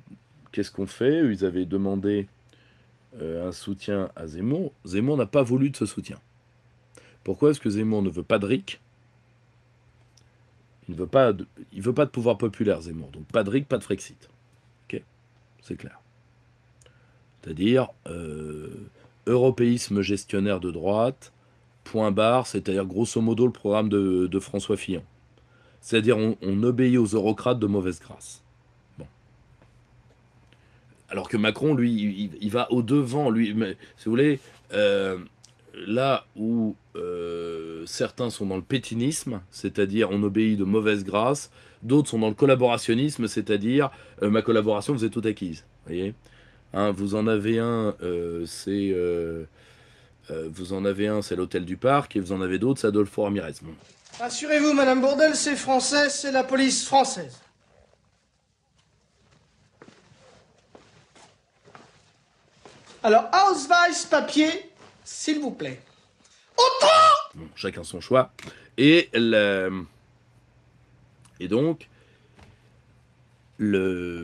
qu'est-ce qu'on fait. Ils avaient demandé un soutien à Zemmour. Zemmour n'a pas voulu de ce soutien. Pourquoi est-ce que Zemmour ne veut pas de RIC? Il veut pas de pouvoir populaire, Zemmour. Donc pas de RIC, pas de Frexit. Ok, c'est clair. C'est-à-dire européisme gestionnaire de droite, point barre, c'est-à-dire grosso modo le programme de François Fillon. C'est-à-dire on obéit aux eurocrates de mauvaise grâce. Bon. Alors que Macron, lui, il va au-devant. Lui, si vous voulez, là où certains sont dans le pétinisme, c'est-à-dire on obéit de mauvaise grâce, d'autres sont dans le collaborationnisme, c'est-à-dire ma collaboration vous est toute acquise. Voyez, hein, vous en avez un, c'est l'hôtel du Parc, et vous en avez d'autres, c'est Adolfo Ramirez. Bon. Rassurez-vous, Madame Bourdelle, c'est français, c'est la police française. Alors, Ausweis papier, s'il vous plaît. Bon, chacun son choix. Et donc, la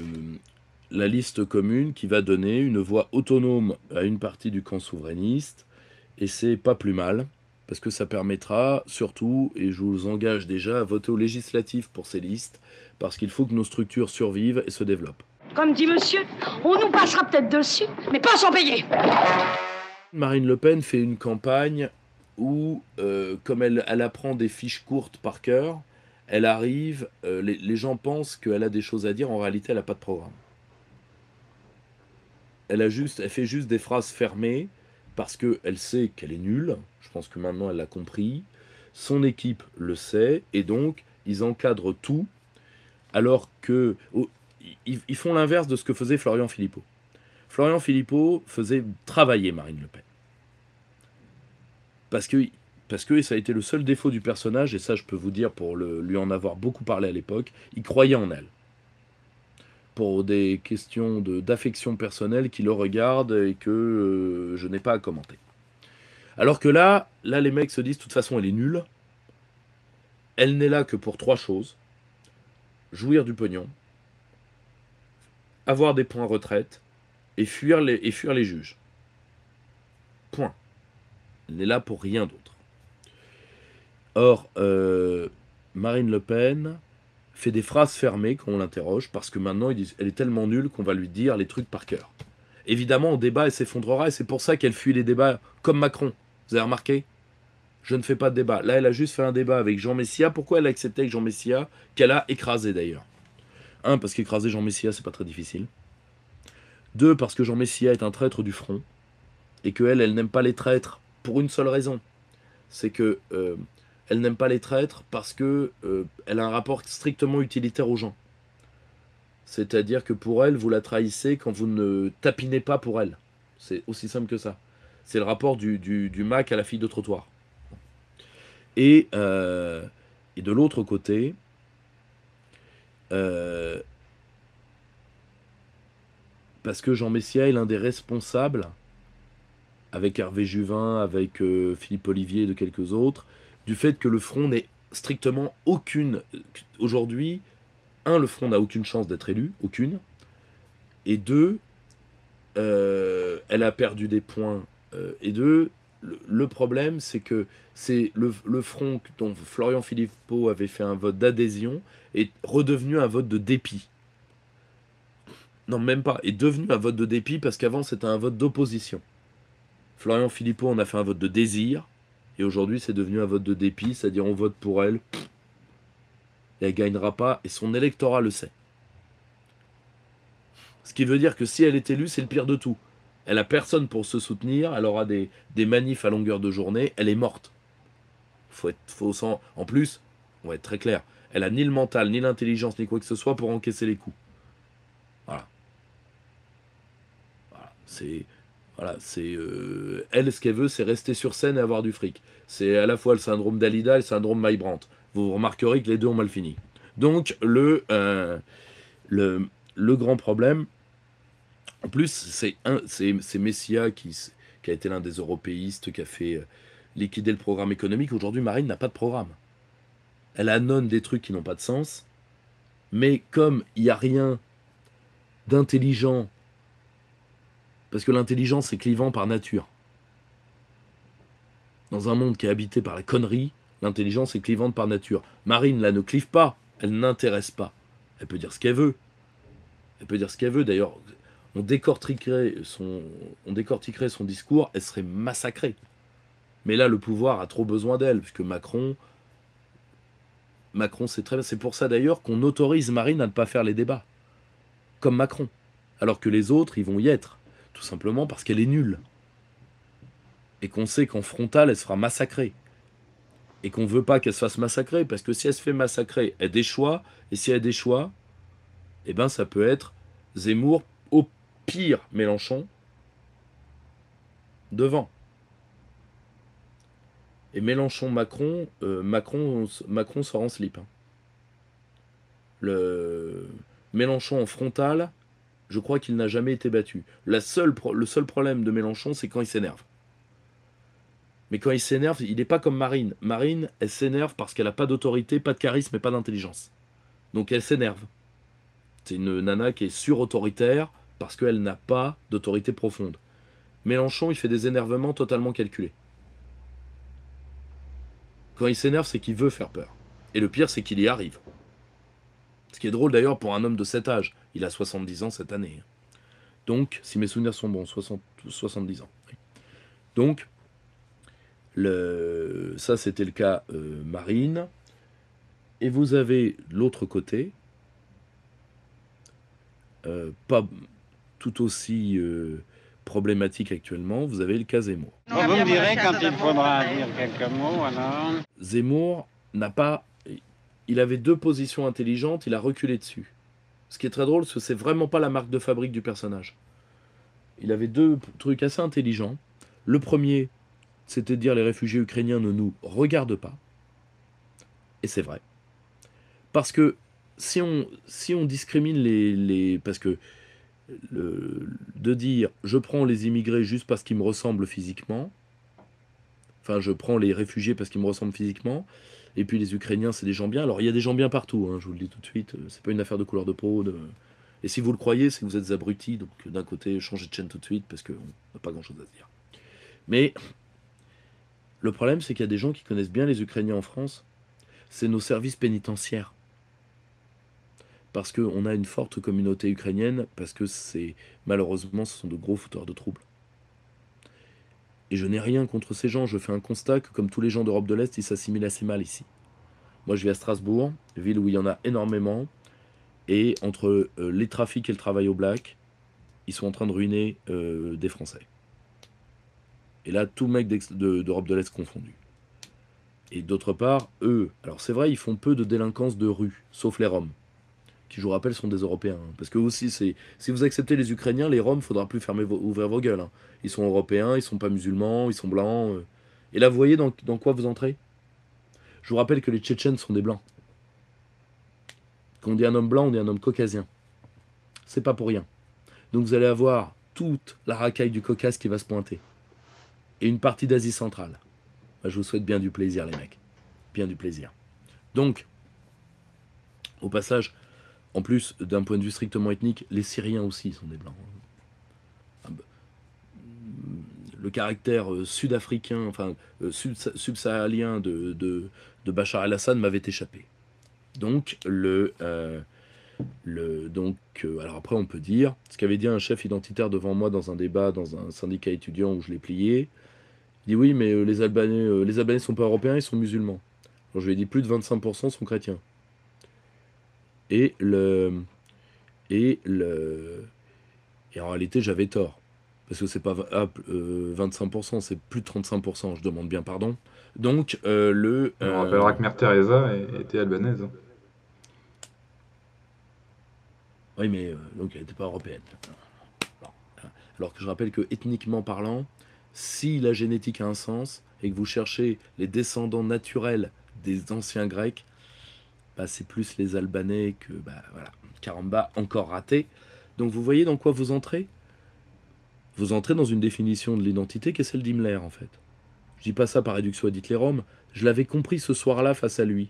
liste commune qui va donner une voix autonome à une partie du camp souverainiste, et c'est pas plus mal, parce que ça permettra surtout, et je vous engage déjà, à voter aux législatives pour ces listes, parce qu'il faut que nos structures survivent et se développent. Comme dit monsieur, on nous passera peut-être dessus, mais pas sans payer. Marine Le Pen fait une campagne où, comme elle apprend des fiches courtes par cœur, elle arrive, les gens pensent qu'elle a des choses à dire, en réalité elle n'a pas de programme. Elle fait juste des phrases fermées, parce qu'elle sait qu'elle est nulle, je pense que maintenant elle l'a compris, son équipe le sait, et donc ils encadrent tout, alors que ils font l'inverse de ce que faisait Florian Philippot. Florian Philippot faisait travailler Marine Le Pen. Parce que ça a été le seul défaut du personnage, et ça je peux vous dire pour lui en avoir beaucoup parlé à l'époque, il croyait en elle. Pour des questions d'affection personnelle qui le regardent et que je n'ai pas à commenter. Alors que là, les mecs se disent, de toute façon, elle est nulle. Elle n'est là que pour trois choses. Jouir du pognon, avoir des points retraite, et fuir les juges. Point. Elle n'est là pour rien d'autre. Or, Marine Le Pen fait des phrases fermées quand on l'interroge, parce que maintenant, elle est tellement nulle qu'on va lui dire les trucs par cœur. Évidemment, au débat, elle s'effondrera, et c'est pour ça qu'elle fuit les débats comme Macron. Vous avez remarqué? Je ne fais pas de débat. Là, elle a juste fait un débat avec Jean Messia. Pourquoi elle a accepté avec Jean Messia, qu'elle a écrasé d'ailleurs? 1, parce qu'écraser Jean Messia, c'est pas très difficile. 2, parce que Jean Messia est un traître du front, et qu'elle n'aime pas les traîtres pour une seule raison. C'est que elle n'aime pas les traîtres parce que elle a un rapport strictement utilitaire aux gens. C'est-à-dire que pour elle, vous la trahissez quand vous ne tapinez pas pour elle. C'est aussi simple que ça. C'est le rapport du Mac à la fille de trottoir. Et de l'autre côté, parce que Jean Messia est l'un des responsables, avec Hervé Juvin, avec Philippe Olivier et de quelques autres, du fait que le Front n'ait strictement aucune... Aujourd'hui, 1, le Front n'a aucune chance d'être élu, aucune. Et 2, elle a perdu des points. Et 2, le problème, c'est que c'est le Front dont Florian Philippot avait fait un vote d'adhésion est redevenu un vote de dépit. Non, même pas. Est devenu un vote de dépit parce qu'avant, c'était un vote d'opposition. Florian Philippot en a fait un vote de désir. Et aujourd'hui, c'est devenu un vote de dépit, c'est-à-dire on vote pour elle, et elle ne gagnera pas, et son électorat le sait. Ce qui veut dire que si elle est élue, c'est le pire de tout. Elle a personne pour se soutenir, elle aura des manifs à longueur de journée, elle est morte. En plus, on va être très clair, elle a ni le mental, ni l'intelligence, ni quoi que ce soit pour encaisser les coups. Voilà. Elle, ce qu'elle veut, c'est rester sur scène et avoir du fric. C'est à la fois le syndrome Dalida et le syndrome Maille-Brandt. Vous remarquerez que les deux ont mal fini. Donc, le grand problème, en plus, c'est Messia qui a été l'un des européistes, qui a fait liquider le programme économique. Aujourd'hui, Marine n'a pas de programme. Elle annonce des trucs qui n'ont pas de sens, mais comme il n'y a rien d'intelligent, parce que l'intelligence est clivant par nature. Dans un monde qui est habité par la connerie, l'intelligence est clivante par nature. Marine, là, ne clive pas, elle n'intéresse pas. Elle peut dire ce qu'elle veut. D'ailleurs, on décortiquerait son discours, elle serait massacrée. Mais là, le pouvoir a trop besoin d'elle, puisque Macron, c'est très bien. C'est pour ça d'ailleurs qu'on autorise Marine à ne pas faire les débats, comme Macron. Alors que les autres, ils vont y être, tout simplement parce qu'elle est nulle. Et qu'on sait qu'en frontal, elle se fera massacrer. Et qu'on ne veut pas qu'elle se fasse massacrer, parce que si elle se fait massacrer, elle déchoit, et si elle déchoit, eh ben ça peut être Zemmour, au pire Mélenchon, devant. Et Mélenchon-Macron, Macron sort en slip. Hein. Le Mélenchon en frontal, je crois qu'il n'a jamais été battu. Le seul problème de Mélenchon, c'est quand il s'énerve. Mais quand il s'énerve, il n'est pas comme Marine. Marine, elle s'énerve parce qu'elle n'a pas d'autorité, pas de charisme et pas d'intelligence. Donc elle s'énerve. C'est une nana qui est sur-autoritaire parce qu'elle n'a pas d'autorité profonde. Mélenchon, il fait des énervements totalement calculés. Quand il s'énerve, c'est qu'il veut faire peur. Et le pire, c'est qu'il y arrive. Ce qui est drôle d'ailleurs pour un homme de cet âge. Il a 70 ans cette année. Donc, si mes souvenirs sont bons, 70 ans. Donc, ça c'était le cas Marine. Et vous avez l'autre côté, pas tout aussi problématique actuellement, vous avez le cas Zemmour. Vous me direz quand il faudra dire quelques mots, alors. Zemmour n'a pas... Il avait deux positions intelligentes, il a reculé dessus. Ce qui est très drôle, c'est que c'est vraiment pas la marque de fabrique du personnage. Il avait deux trucs assez intelligents. Le premier, c'était de dire les réfugiés ukrainiens ne nous regardent pas. Et c'est vrai. Parce que si on discrimine les parce que de dire je prends les immigrés juste parce qu'ils me ressemblent physiquement, enfin je prends les réfugiés parce qu'ils me ressemblent physiquement, et puis les Ukrainiens c'est des gens bien. Alors il y a des gens bien partout, hein, je vous le dis tout de suite, c'est pas une affaire de couleur de peau. Et si vous le croyez, c'est que vous êtes abrutis, donc d'un côté changez de chaîne tout de suite parce qu'on n'a pas grand chose à se dire. Mais le problème c'est qu'il y a des gens qui connaissent bien les Ukrainiens en France, c'est nos services pénitentiaires. Parce qu'on a une forte communauté ukrainienne, parce que malheureusement, ce sont de gros fouteurs de troubles. Et je n'ai rien contre ces gens, je fais un constat que comme tous les gens d'Europe de l'Est, ils s'assimilent assez mal ici. Moi, je vis à Strasbourg, ville où il y en a énormément, et entre les trafics et le travail au black, ils sont en train de ruiner des Français. Et là, tout mec d'Europe de l'Est confondu. Et d'autre part, eux, alors c'est vrai, ils font peu de délinquance de rue, sauf les Roms. Qui, je vous rappelle, sont des Européens. Hein. Parce que aussi, si vous acceptez les Ukrainiens, les Roms, il ne faudra plus ouvrir vos gueules. Hein. Ils sont Européens, ils ne sont pas musulmans, ils sont blancs. Et là, vous voyez dans quoi vous entrez? Je vous rappelle que les Tchétchènes sont des blancs. Quand on dit un homme blanc, on dit un homme caucasien. C'est pas pour rien. Donc vous allez avoir toute la racaille du Caucase qui va se pointer. Et une partie d'Asie centrale. Bah, je vous souhaite bien du plaisir, les mecs. Bien du plaisir. Donc, au passage... En plus, d'un point de vue strictement ethnique, les Syriens aussi sont des blancs. Le caractère sud-africain, enfin subsaharien de Bachar el-Assad m'avait échappé. Donc, alors après, on peut dire, ce qu'avait dit un chef identitaire devant moi dans un débat, dans un syndicat étudiant où je l'ai plié, Il dit oui, mais les Albanais sont pas européens, ils sont musulmans. Alors, je lui ai dit plus de 25% sont chrétiens. Et et en réalité, j'avais tort. Parce que c'est pas 25%, c'est plus de 35%, je demande bien pardon. Donc, On rappellera que Mère Teresa était albanaise. Oui, mais donc elle n'était pas européenne. Alors que je rappelle que, ethniquement parlant, si la génétique a un sens, et que vous cherchez les descendants naturels des anciens Grecs, bah, c'est plus les Albanais que, bah, voilà, caramba, encore raté. Donc vous voyez dans quoi vous entrez? Vous entrez dans une définition de l'identité qui est celle d'Himmler, en fait. Je dis pas ça par réduction ad Hitlerum, je l'avais compris ce soir-là face à lui.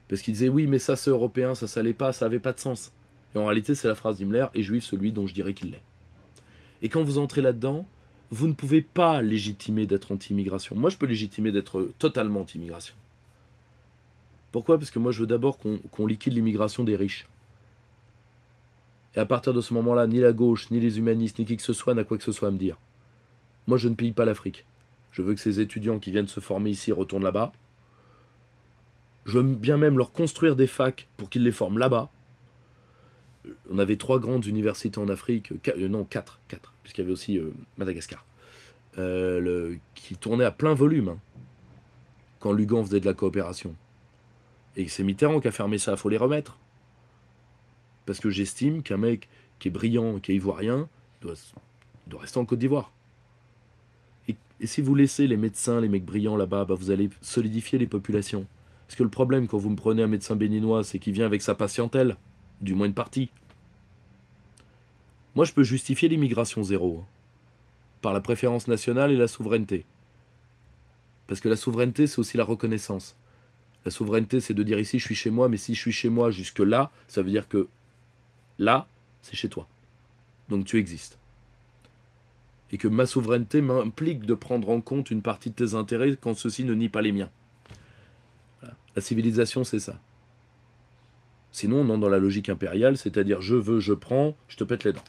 Parce qu'il disait, oui, mais ça c'est européen, ça l'est pas, ça avait pas de sens. Et en réalité, c'est la phrase d'Himmler, et juif celui dont je dirais qu'il l'est. Et quand vous entrez là-dedans, vous ne pouvez pas légitimer d'être anti-immigration. Moi, je peux légitimer d'être totalement anti-immigration. Pourquoi? Parce que moi, je veux d'abord qu'on liquide l'immigration des riches. Et à partir de ce moment-là, ni la gauche, ni les humanistes, ni qui que ce soit n'a quoi que ce soit à me dire. Moi, je ne pille pas l'Afrique. Je veux que ces étudiants qui viennent se former ici retournent là-bas. Je veux bien même leur construire des facs pour qu'ils les forment là-bas. On avait 3 grandes universités en Afrique, 4, puisqu'il y avait aussi Madagascar, qui tournaient à plein volume, hein, quand Lugan faisait de la coopération. Et c'est Mitterrand qui a fermé ça, il faut les remettre. Parce que j'estime qu'un mec qui est brillant, qui est ivoirien, doit rester en Côte d'Ivoire. Et si vous laissez les médecins, les mecs brillants là-bas, bah vous allez solidifier les populations. Parce que le problème, quand vous me prenez un médecin béninois, c'est qu'il vient avec sa patientèle, du moins une partie. Moi, je peux justifier l'immigration zéro, hein, par la préférence nationale et la souveraineté. Parce que la souveraineté, c'est aussi la reconnaissance. La souveraineté, c'est de dire ici, je suis chez moi, mais si je suis chez moi jusque là, ça veut dire que là, c'est chez toi. Donc tu existes. Et que ma souveraineté m'implique de prendre en compte une partie de tes intérêts quand ceux-ci ne nient pas les miens. Voilà. La civilisation, c'est ça. Sinon, on entre dans la logique impériale, c'est-à-dire je veux, je prends, je te pète les dents.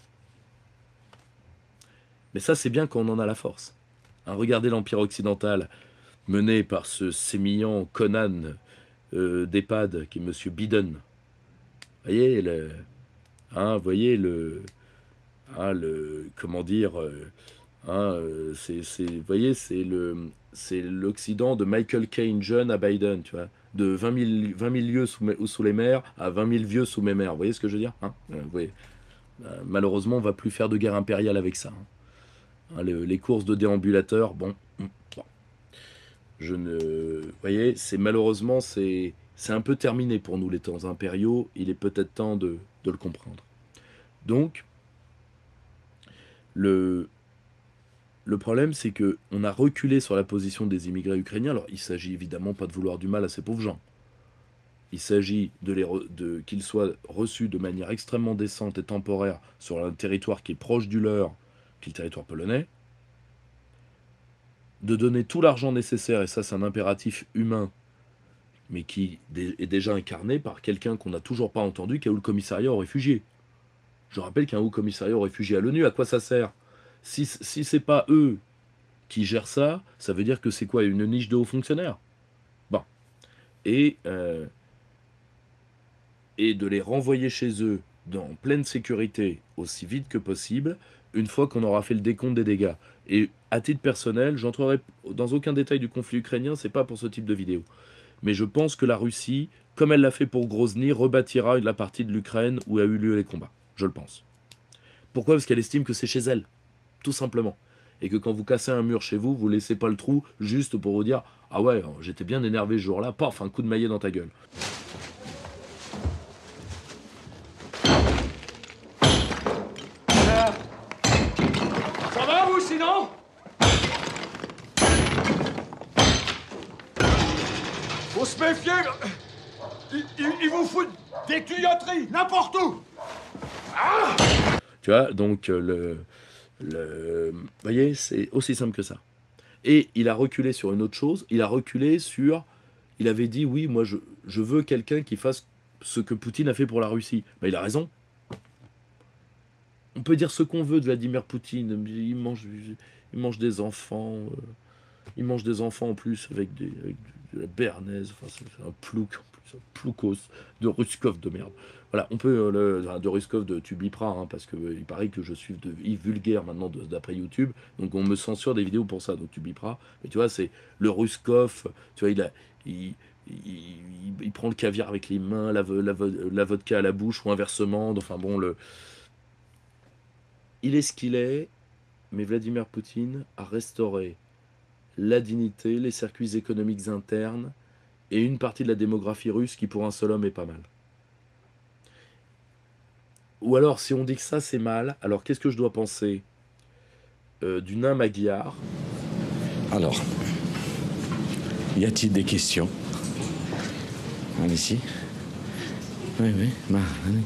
Mais ça, c'est bien quand on en a la force. Hein, regardez l'Empire occidental, mené par ce sémillant Conan d'EHPAD, qui est M. Biden. Comment dire, c'est l'Occident de Michael Caine jeune à Biden, tu vois, de 20 000 lieues sous les mers à 20 000 vieux sous mes mers. Vous voyez ce que je veux dire, hein? Vous voyez. Malheureusement, on ne va plus faire de guerre impériale avec ça. Hein, les courses de déambulateurs, bon. Vous voyez, malheureusement, c'est un peu terminé pour nous, les temps impériaux. Il est peut-être temps de le comprendre. Donc, le problème, c'est qu'on a reculé sur la position des immigrés ukrainiens. Alors, il ne s'agit évidemment pas de vouloir du mal à ces pauvres gens. Il s'agit qu'ils soient reçus de manière extrêmement décente et temporaire sur un territoire qui est proche du leur, qui est le territoire polonais, de donner tout l'argent nécessaire, et ça c'est un impératif humain, mais qui est déjà incarné par quelqu'un qu'on n'a toujours pas entendu, qui est le commissariat aux réfugiés. Je rappelle qu'il y a un haut commissariat aux réfugiés à l'ONU. À quoi ça sert? Si c'est pas eux qui gèrent ça, ça veut dire que c'est quoi, une niche de hauts fonctionnaires? Bon. Et de les renvoyer chez eux en pleine sécurité, aussi vite que possible, une fois qu'on aura fait le décompte des dégâts. Et à titre personnel, j'entrerai dans aucun détail du conflit ukrainien, c'est pas pour ce type de vidéo. Mais je pense que la Russie, comme elle l'a fait pour Grozny, rebâtira la partie de l'Ukraine où a eu lieu les combats. Je le pense. Pourquoi? Parce qu'elle estime que c'est chez elle, tout simplement. Et que quand vous cassez un mur chez vous, vous laissez pas le trou juste pour vous dire « Ah ouais, j'étais bien énervé ce jour-là, paf, un coup de maillet dans ta gueule. » Ça va, vous, sinon? Faut se méfier. Ils vous foutent des tuyauteries, n'importe où. Ah! Tu vois, donc, vous voyez, c'est aussi simple que ça. Et il a reculé sur une autre chose. Il avait dit, oui, moi, je veux quelqu'un qui fasse ce que Poutine a fait pour la Russie. Ben, il a raison. On peut dire ce qu'on veut de Vladimir Poutine. Il mange des enfants. Il mange des enfants en plus avec de la béarnaise. Enfin, c'est un plouk, en plus, un ploukos de Ruskov de merde. Voilà, on peut de Ruskov de tu biperas, hein, parce que il paraît que je suis vulgaire maintenant d'après YouTube, donc on me censure des vidéos pour ça, donc tu biperas. Mais tu vois, c'est le Ruskov, tu vois, il prend le caviar avec les mains, la vodka à la bouche ou inversement. Enfin bon, il est ce qu'il est, mais Vladimir Poutine a restauré la dignité, les circuits économiques internes et une partie de la démographie russe qui pour un seul homme est pas mal. Ou alors, si on dit que ça c'est mal, alors qu'est-ce que je dois penser du nain Magyar? Alors, y a-t-il des questions? Allez-y. Oui, bah, allez.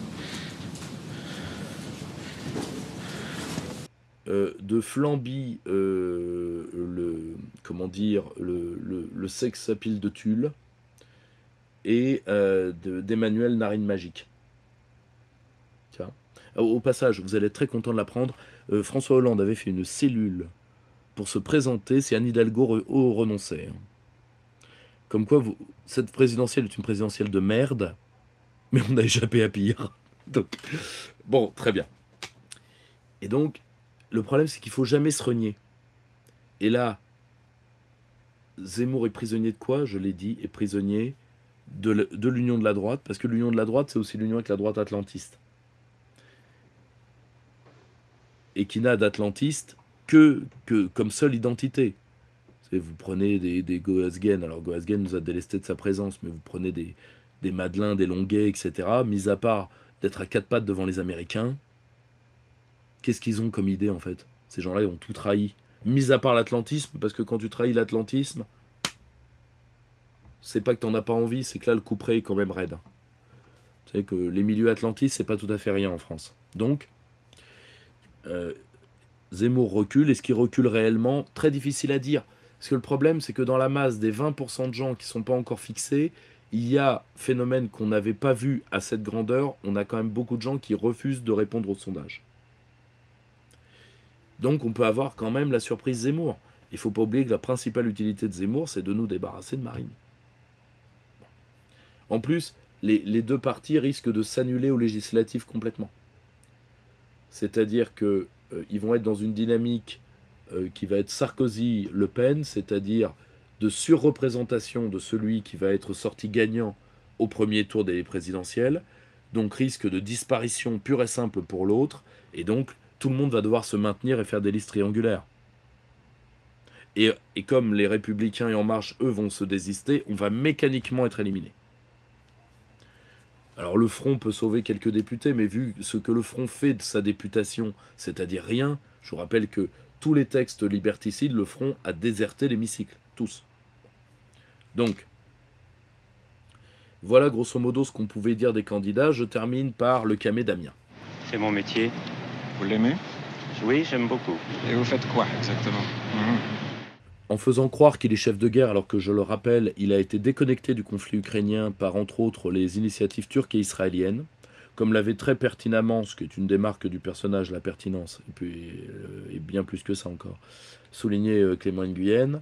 De Flamby, comment dire, le sex appeal de Tulle, et d'Emmanuel Narine Magique. Tiens. Au passage, vous allez être très content de l'apprendre, François Hollande avait fait une cellule pour se présenter si Anne Hidalgo renonçait. Comme quoi, cette présidentielle est une présidentielle de merde, mais on a échappé à pire. Donc, bon, très bien. Et donc, le problème, c'est qu'il ne faut jamais se renier. Et là, Zemmour est prisonnier de quoi? Je l'ai dit, est prisonnier de l'union de la droite, parce que l'union de la droite, c'est aussi l'union avec la droite atlantiste. Et qui n'a d'atlantiste que comme seule identité. Vous prenez des Goasgen, alors Goasgen nous a délesté de sa présence, mais vous prenez des Madelin, des Longuet, etc., mis à part d'être à quatre pattes devant les Américains, qu'est-ce qu'ils ont comme idée en fait? Ces gens-là, ils ont tout trahi. Mis à part l'atlantisme, parce que quand tu trahis l'atlantisme, c'est pas que t'en as pas envie, c'est que là, le couperet est quand même raide. Vous savez que les milieux atlantistes, c'est pas tout à fait rien en France. Donc, Zemmour recule, et ce qui recule réellement, très difficile à dire. Parce que le problème, c'est que dans la masse des 20% de gens qui ne sont pas encore fixés, il y a phénomène qu'on n'avait pas vu à cette grandeur, on a quand même beaucoup de gens qui refusent de répondre au sondage. Donc on peut avoir quand même la surprise Zemmour. Il ne faut pas oublier que la principale utilité de Zemmour, c'est de nous débarrasser de Marine. En plus, les deux partis risquent de s'annuler aux législatives complètement. C'est-à-dire qu'ils vont être dans une dynamique qui va être Sarkozy-Le Pen, c'est-à-dire de surreprésentation de celui qui va être sorti gagnant au premier tour des présidentielles, donc risque de disparition pure et simple pour l'autre, et donc tout le monde va devoir se maintenir et faire des listes triangulaires. Et comme les Républicains et En Marche, eux, vont se désister, on va mécaniquement être éliminé. Alors le Front peut sauver quelques députés, mais vu ce que le Front fait de sa députation, c'est-à-dire rien, je vous rappelle que tous les textes liberticides, le Front a déserté l'hémicycle, tous. Donc, voilà grosso modo ce qu'on pouvait dire des candidats. Je termine par le camé Damien. C'est mon métier. Vous l'aimez? Oui, j'aime beaucoup. Et vous faites quoi exactement? En faisant croire qu'il est chef de guerre, alors que je le rappelle, il a été déconnecté du conflit ukrainien par entre autres les initiatives turques et israéliennes, comme l'avait très pertinemment, ce qui est une des marques du personnage, la pertinence, et puis et bien plus que ça encore, souligné Clément Nguyen.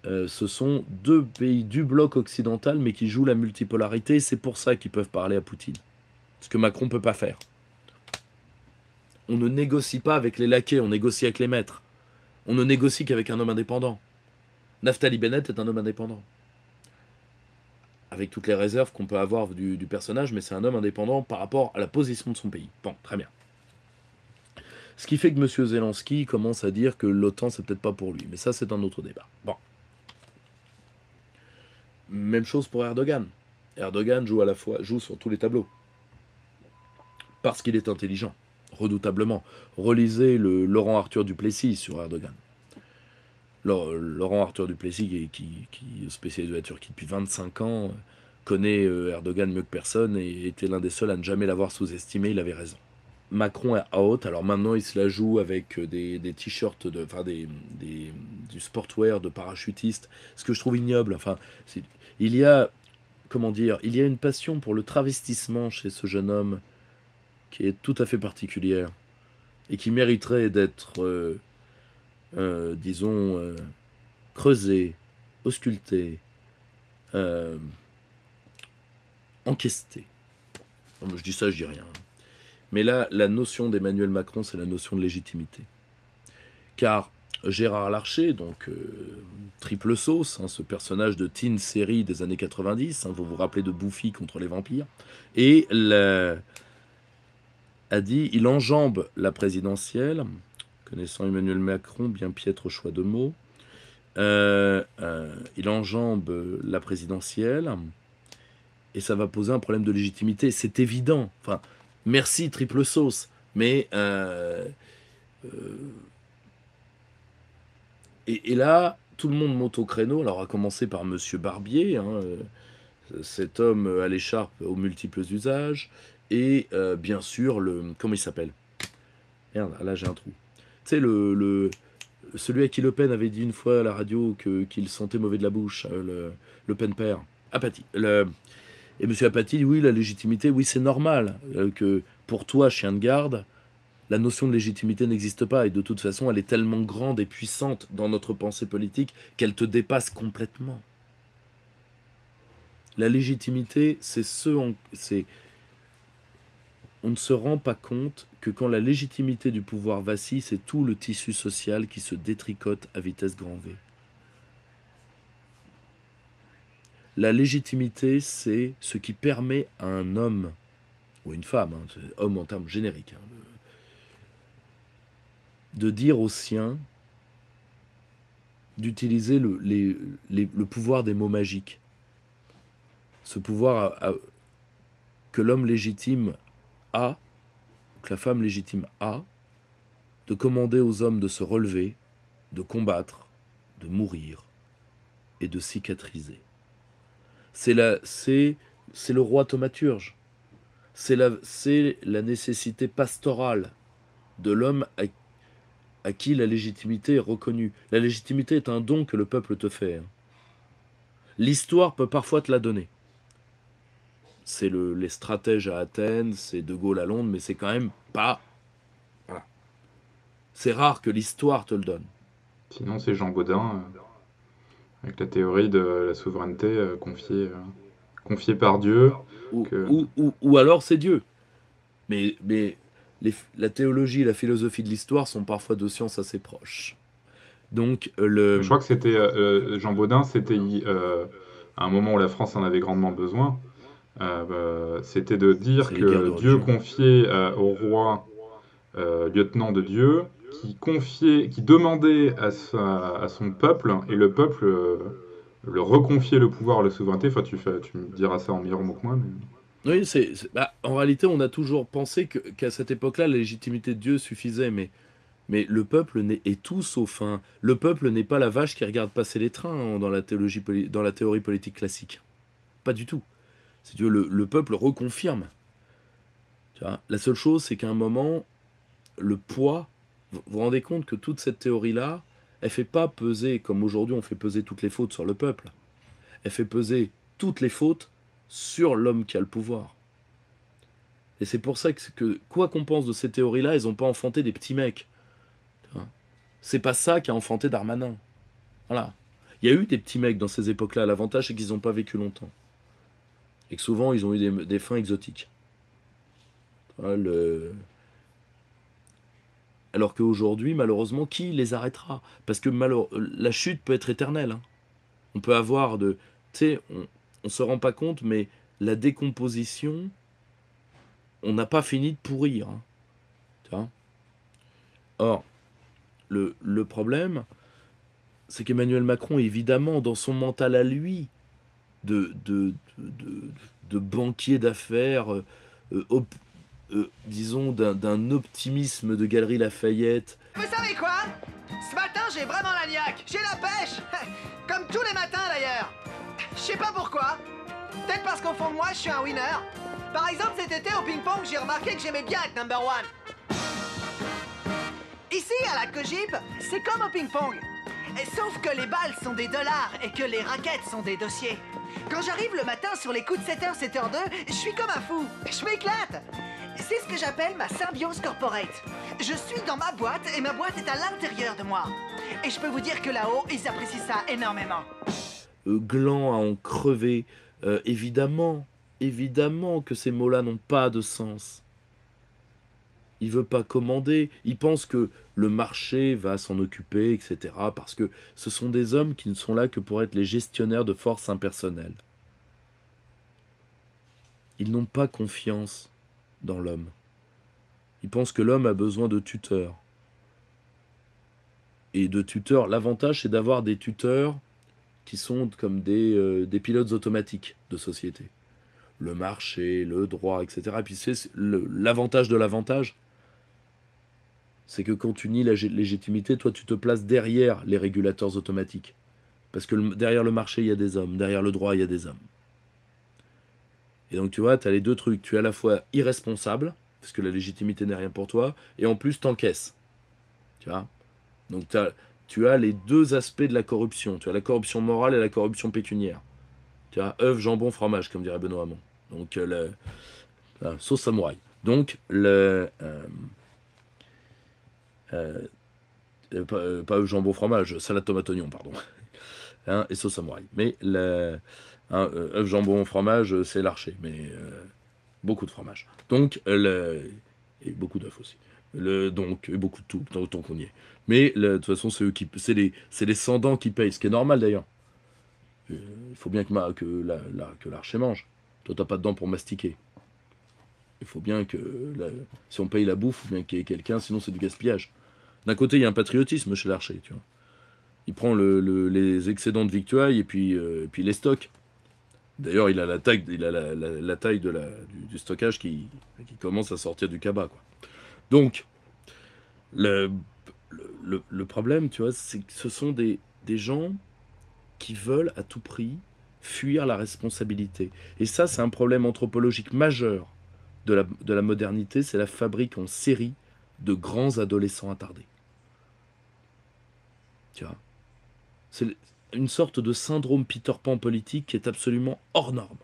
Ce sont deux pays du bloc occidental, mais qui jouent la multipolarité, c'est pour ça qu'ils peuvent parler à Poutine. Ce que Macron ne peut pas faire. On ne négocie pas avec les laquais, on négocie avec les maîtres. On ne négocie qu'avec un homme indépendant. Naftali Bennett est un homme indépendant. Avec toutes les réserves qu'on peut avoir du personnage, mais c'est un homme indépendant par rapport à la position de son pays. Bon, très bien. Ce qui fait que M. Zelensky commence à dire que l'OTAN, c'est peut-être pas pour lui. Mais ça, c'est un autre débat. Bon. Même chose pour Erdogan. Erdogan joue sur tous les tableaux. Parce qu'il est intelligent, redoutablement. Relisez le Laurent Arthur Duplessis sur Erdogan. Laurent Arthur Duplessis, qui est spécialiste de la Turquie depuis 25 ans, connaît Erdogan mieux que personne et était l'un des seuls à ne jamais l'avoir sous-estimé. Il avait raison. Macron est out, alors maintenant il se la joue avec des t-shirts, du sportwear de parachutiste, ce que je trouve ignoble. Enfin, il y a une passion pour le travestissement chez ce jeune homme qui est tout à fait particulière et qui mériterait d'être, disons, creuser, ausculter, enquester. Je dis ça, je dis rien. Mais là, la notion d'Emmanuel Macron, c'est la notion de légitimité. Car Gérard Larcher, donc triple sauce, hein, ce personnage de teen série des années 90, hein, vous vous rappelez de Buffy contre les vampires, et a dit, il enjambe la présidentielle, connaissant Emmanuel Macron, bien piètre choix de mots, il enjambe la présidentielle, et ça va poser un problème de légitimité, c'est évident. Enfin, merci triple sauce, mais et là, tout le monde monte au créneau, alors à commencer par Monsieur Barbier, hein, cet homme à l'écharpe aux multiples usages, et bien sûr, comment il s'appelle? Merde, là j'ai un trou. Tu sais, celui à qui Le Pen avait dit une fois à la radio qu'il sentait mauvais de la bouche, Le Pen père, Apathy. Et Monsieur Apathy dit, oui, la légitimité, oui, c'est normal, que pour toi, chien de garde, la notion de légitimité n'existe pas, et de toute façon, elle est tellement grande et puissante dans notre pensée politique qu'elle te dépasse complètement. La légitimité, on ne se rend pas compte que quand la légitimité du pouvoir vacille, c'est tout le tissu social qui se détricote à vitesse grand V. La légitimité, c'est ce qui permet à un homme, ou une femme, hein, homme en termes génériques, hein, de dire aux siens, d'utiliser le pouvoir des mots magiques. Ce pouvoir que l'homme légitime a, que la femme légitime a, de commander aux hommes de se relever, de combattre, de mourir et de cicatriser. C'est le roi thaumaturge. C'est la nécessité pastorale de l'homme à qui la légitimité est reconnue. La légitimité est un don que le peuple te fait. Hein. L'histoire peut parfois te la donner. C'est les stratèges à Athènes, c'est De Gaulle à Londres, mais c'est quand même pas... Voilà. C'est rare que l'histoire te le donne. Sinon, c'est Jean Baudin, avec la théorie de la souveraineté confiée par Dieu. Ou alors c'est Dieu. Mais la théologie et la philosophie de l'histoire sont parfois deux sciences assez proches. Donc, Je crois que c'était Jean Baudin, c'était à un moment où la France en avait grandement besoin, c'était de dire que Dieu confiait au roi, lieutenant de Dieu, qui demandait à son peuple, et le peuple le reconfiait le pouvoir, la souveraineté. Enfin, tu me diras ça en meilleur mot que moi, mais... Oui, en réalité, on a toujours pensé qu'à cette époque-là, la légitimité de Dieu suffisait, mais le peuple est tout sauf un. Le peuple n'est pas la vache qui regarde passer les trains dans la théorie politique classique. Pas du tout. Si tu veux, le peuple reconfirme. Tu vois, la seule chose, c'est qu'à un moment, le poids. Vous vous rendez compte que toute cette théorie-là, elle fait pas peser, comme aujourd'hui on fait peser toutes les fautes sur le peuple. Elle fait peser toutes les fautes sur l'homme qui a le pouvoir. Et c'est pour ça que quoi qu'on pense de ces théories-là, elles n'ont pas enfanté des petits mecs. C'est pas ça qui a enfanté Darmanin. Voilà. Il y a eu des petits mecs dans ces époques-là. L'avantage, c'est qu'ils n'ont pas vécu longtemps. Et que souvent, ils ont eu des fins exotiques. Alors qu'aujourd'hui, malheureusement, qui les arrêtera? Parce que la chute peut être éternelle. Hein. On peut avoir tu sais, on se rend pas compte, mais la décomposition, on n'a pas fini de pourrir. Hein. Tu vois? Or, le problème, c'est qu'Emmanuel Macron, évidemment, dans son mental à lui, de banquier d'affaires, disons, d'un optimisme de Galerie Lafayette. Vous savez quoi? Ce matin, j'ai vraiment la niaque. J'ai la pêche. Comme tous les matins, d'ailleurs. Je sais pas pourquoi. Peut-être parce qu'au fond de moi, je suis un winner. Par exemple, cet été, au ping-pong, j'ai remarqué que j'aimais bien être number one. Ici, à la Cogip, c'est comme au ping-pong. Sauf que les balles sont des dollars et que les raquettes sont des dossiers. Quand j'arrive le matin sur les coups de 7h, 7h02, je suis comme un fou. Je m'éclate. C'est ce que j'appelle ma symbiose corporate. Je suis dans ma boîte et ma boîte est à l'intérieur de moi. Et je peux vous dire que là-haut, ils apprécient ça énormément. Gland à en crever. Évidemment que ces mots-là n'ont pas de sens. Il veut pas commander. Il pense que le marché va s'en occuper, etc. Parce que ce sont des hommes qui ne sont là que pour être les gestionnaires de forces impersonnelles. Ils n'ont pas confiance dans l'homme. Ils pensent que l'homme a besoin de tuteurs. Et de tuteurs, l'avantage c'est d'avoir des tuteurs qui sont comme des pilotes automatiques de société. Le marché, le droit, etc. Et puis c'est l'avantage de l'avantage, c'est que quand tu nies la légitimité, toi tu te places derrière les régulateurs automatiques. Parce que derrière le marché, il y a des hommes, derrière le droit, il y a des hommes. Et donc tu vois, tu as les deux trucs. Tu es à la fois irresponsable, parce que la légitimité n'est rien pour toi, et en plus t'encaisses. Tu vois. Donc tu as les deux aspects de la corruption. Tu as la corruption morale et la corruption pécuniaire. Tu as œuf, jambon, fromage, comme dirait Benoît Hamon. Donc sauce samouraï. Donc pas œuf, jambon, fromage, salade tomate oignon, pardon. Hein, et sauce samouraï. Mais œuf, jambon, fromage, c'est l'archer, mais beaucoup de fromage. Donc et beaucoup d'œufs aussi. Donc et beaucoup de tout, autant qu'on y est. Mais de toute façon, c'est les sans-dents qui payent, ce qui est normal d'ailleurs. Il faut bien que l'archer mange. Toi, t'as pas de dents pour mastiquer. Il faut bien que si on paye la bouffe, il faut bien qu'il y ait quelqu'un, sinon c'est du gaspillage. D'un côté, il y a un patriotisme chez l'archer, tu vois. Il prend les excédents de victuailles et puis les stocks. D'ailleurs, il a la taille du stockage qui commence à sortir du cabas, quoi. Donc, le problème, tu vois, c'est que ce sont des gens qui veulent à tout prix fuir la responsabilité. Et ça, c'est un problème anthropologique majeur de la modernité, c'est la fabrique en série de grands adolescents attardés. Tu vois, c'est une sorte de syndrome Peter Pan politique qui est absolument hors norme.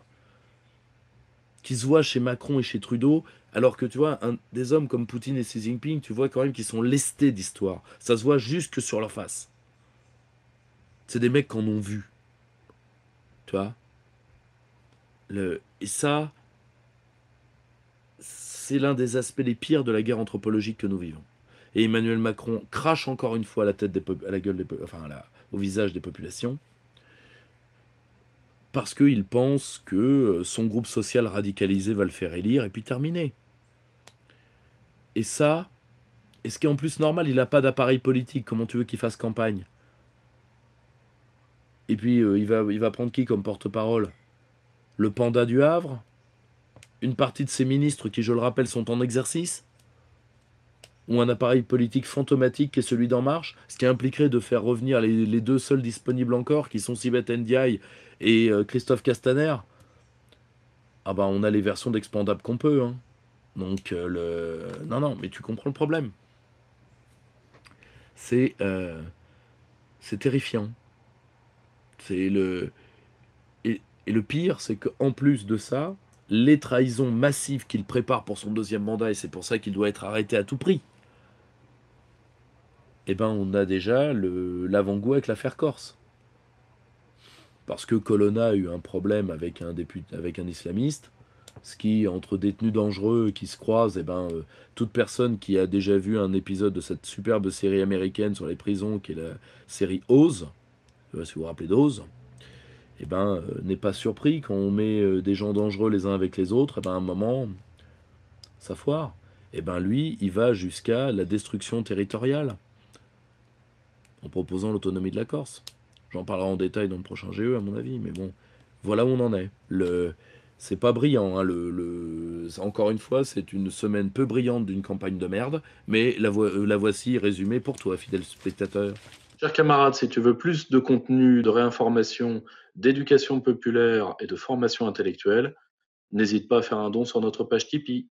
Qui se voit chez Macron et chez Trudeau, alors que tu vois, des hommes comme Poutine et Xi Jinping, tu vois quand même qu'ils sont lestés d'histoire. Ça se voit jusque sur leur face. C'est des mecs qui en ont vu. Tu vois. Et ça, c'est l'un des aspects les pires de la guerre anthropologique que nous vivons. Et Emmanuel Macron crache encore une fois à la gueule au visage des populations, parce qu'il pense que son groupe social radicalisé va le faire élire, et puis terminer. Et ça, et ce qui est en plus normal, il n'a pas d'appareil politique, comment tu veux qu'il fasse campagne? Et puis il va prendre qui comme porte-parole? Le panda du Havre? Une partie de ses ministres qui, je le rappelle, sont en exercice? Ou un appareil politique fantomatique qui est celui d'En Marche, ce qui impliquerait de faire revenir les deux seuls disponibles encore, qui sont Sibeth Ndiaye et Christophe Castaner. Ah bah on a les versions d'expandables qu'on peut, hein. Donc non, mais tu comprends le problème. C'est terrifiant. Et le pire, c'est qu'en plus de ça, les trahisons massives qu'il prépare pour son deuxième mandat, et c'est pour ça qu'il doit être arrêté à tout prix, eh ben on a déjà l'avant-goût avec l'affaire Corse. Parce que Colonna a eu un problème avec un islamiste, ce qui, entre détenus dangereux qui se croisent, eh ben, toute personne qui a déjà vu un épisode de cette superbe série américaine sur les prisons, qui est la série Oz, si vous vous rappelez d'Oz, eh ben, n'est pas surpris quand on met des gens dangereux les uns avec les autres, eh ben, à un moment, ça foire. Eh ben, lui, il va jusqu'à la destruction territoriale, en proposant l'autonomie de la Corse. J'en parlerai en détail dans le prochain GE, à mon avis, mais bon, voilà où on en est. C'est pas brillant, hein, encore une fois, c'est une semaine peu brillante d'une campagne de merde, mais la voici résumée pour toi, fidèle spectateur. Chers camarades, si tu veux plus de contenu, de réinformation, d'éducation populaire et de formation intellectuelle, n'hésite pas à faire un don sur notre page Tipeee.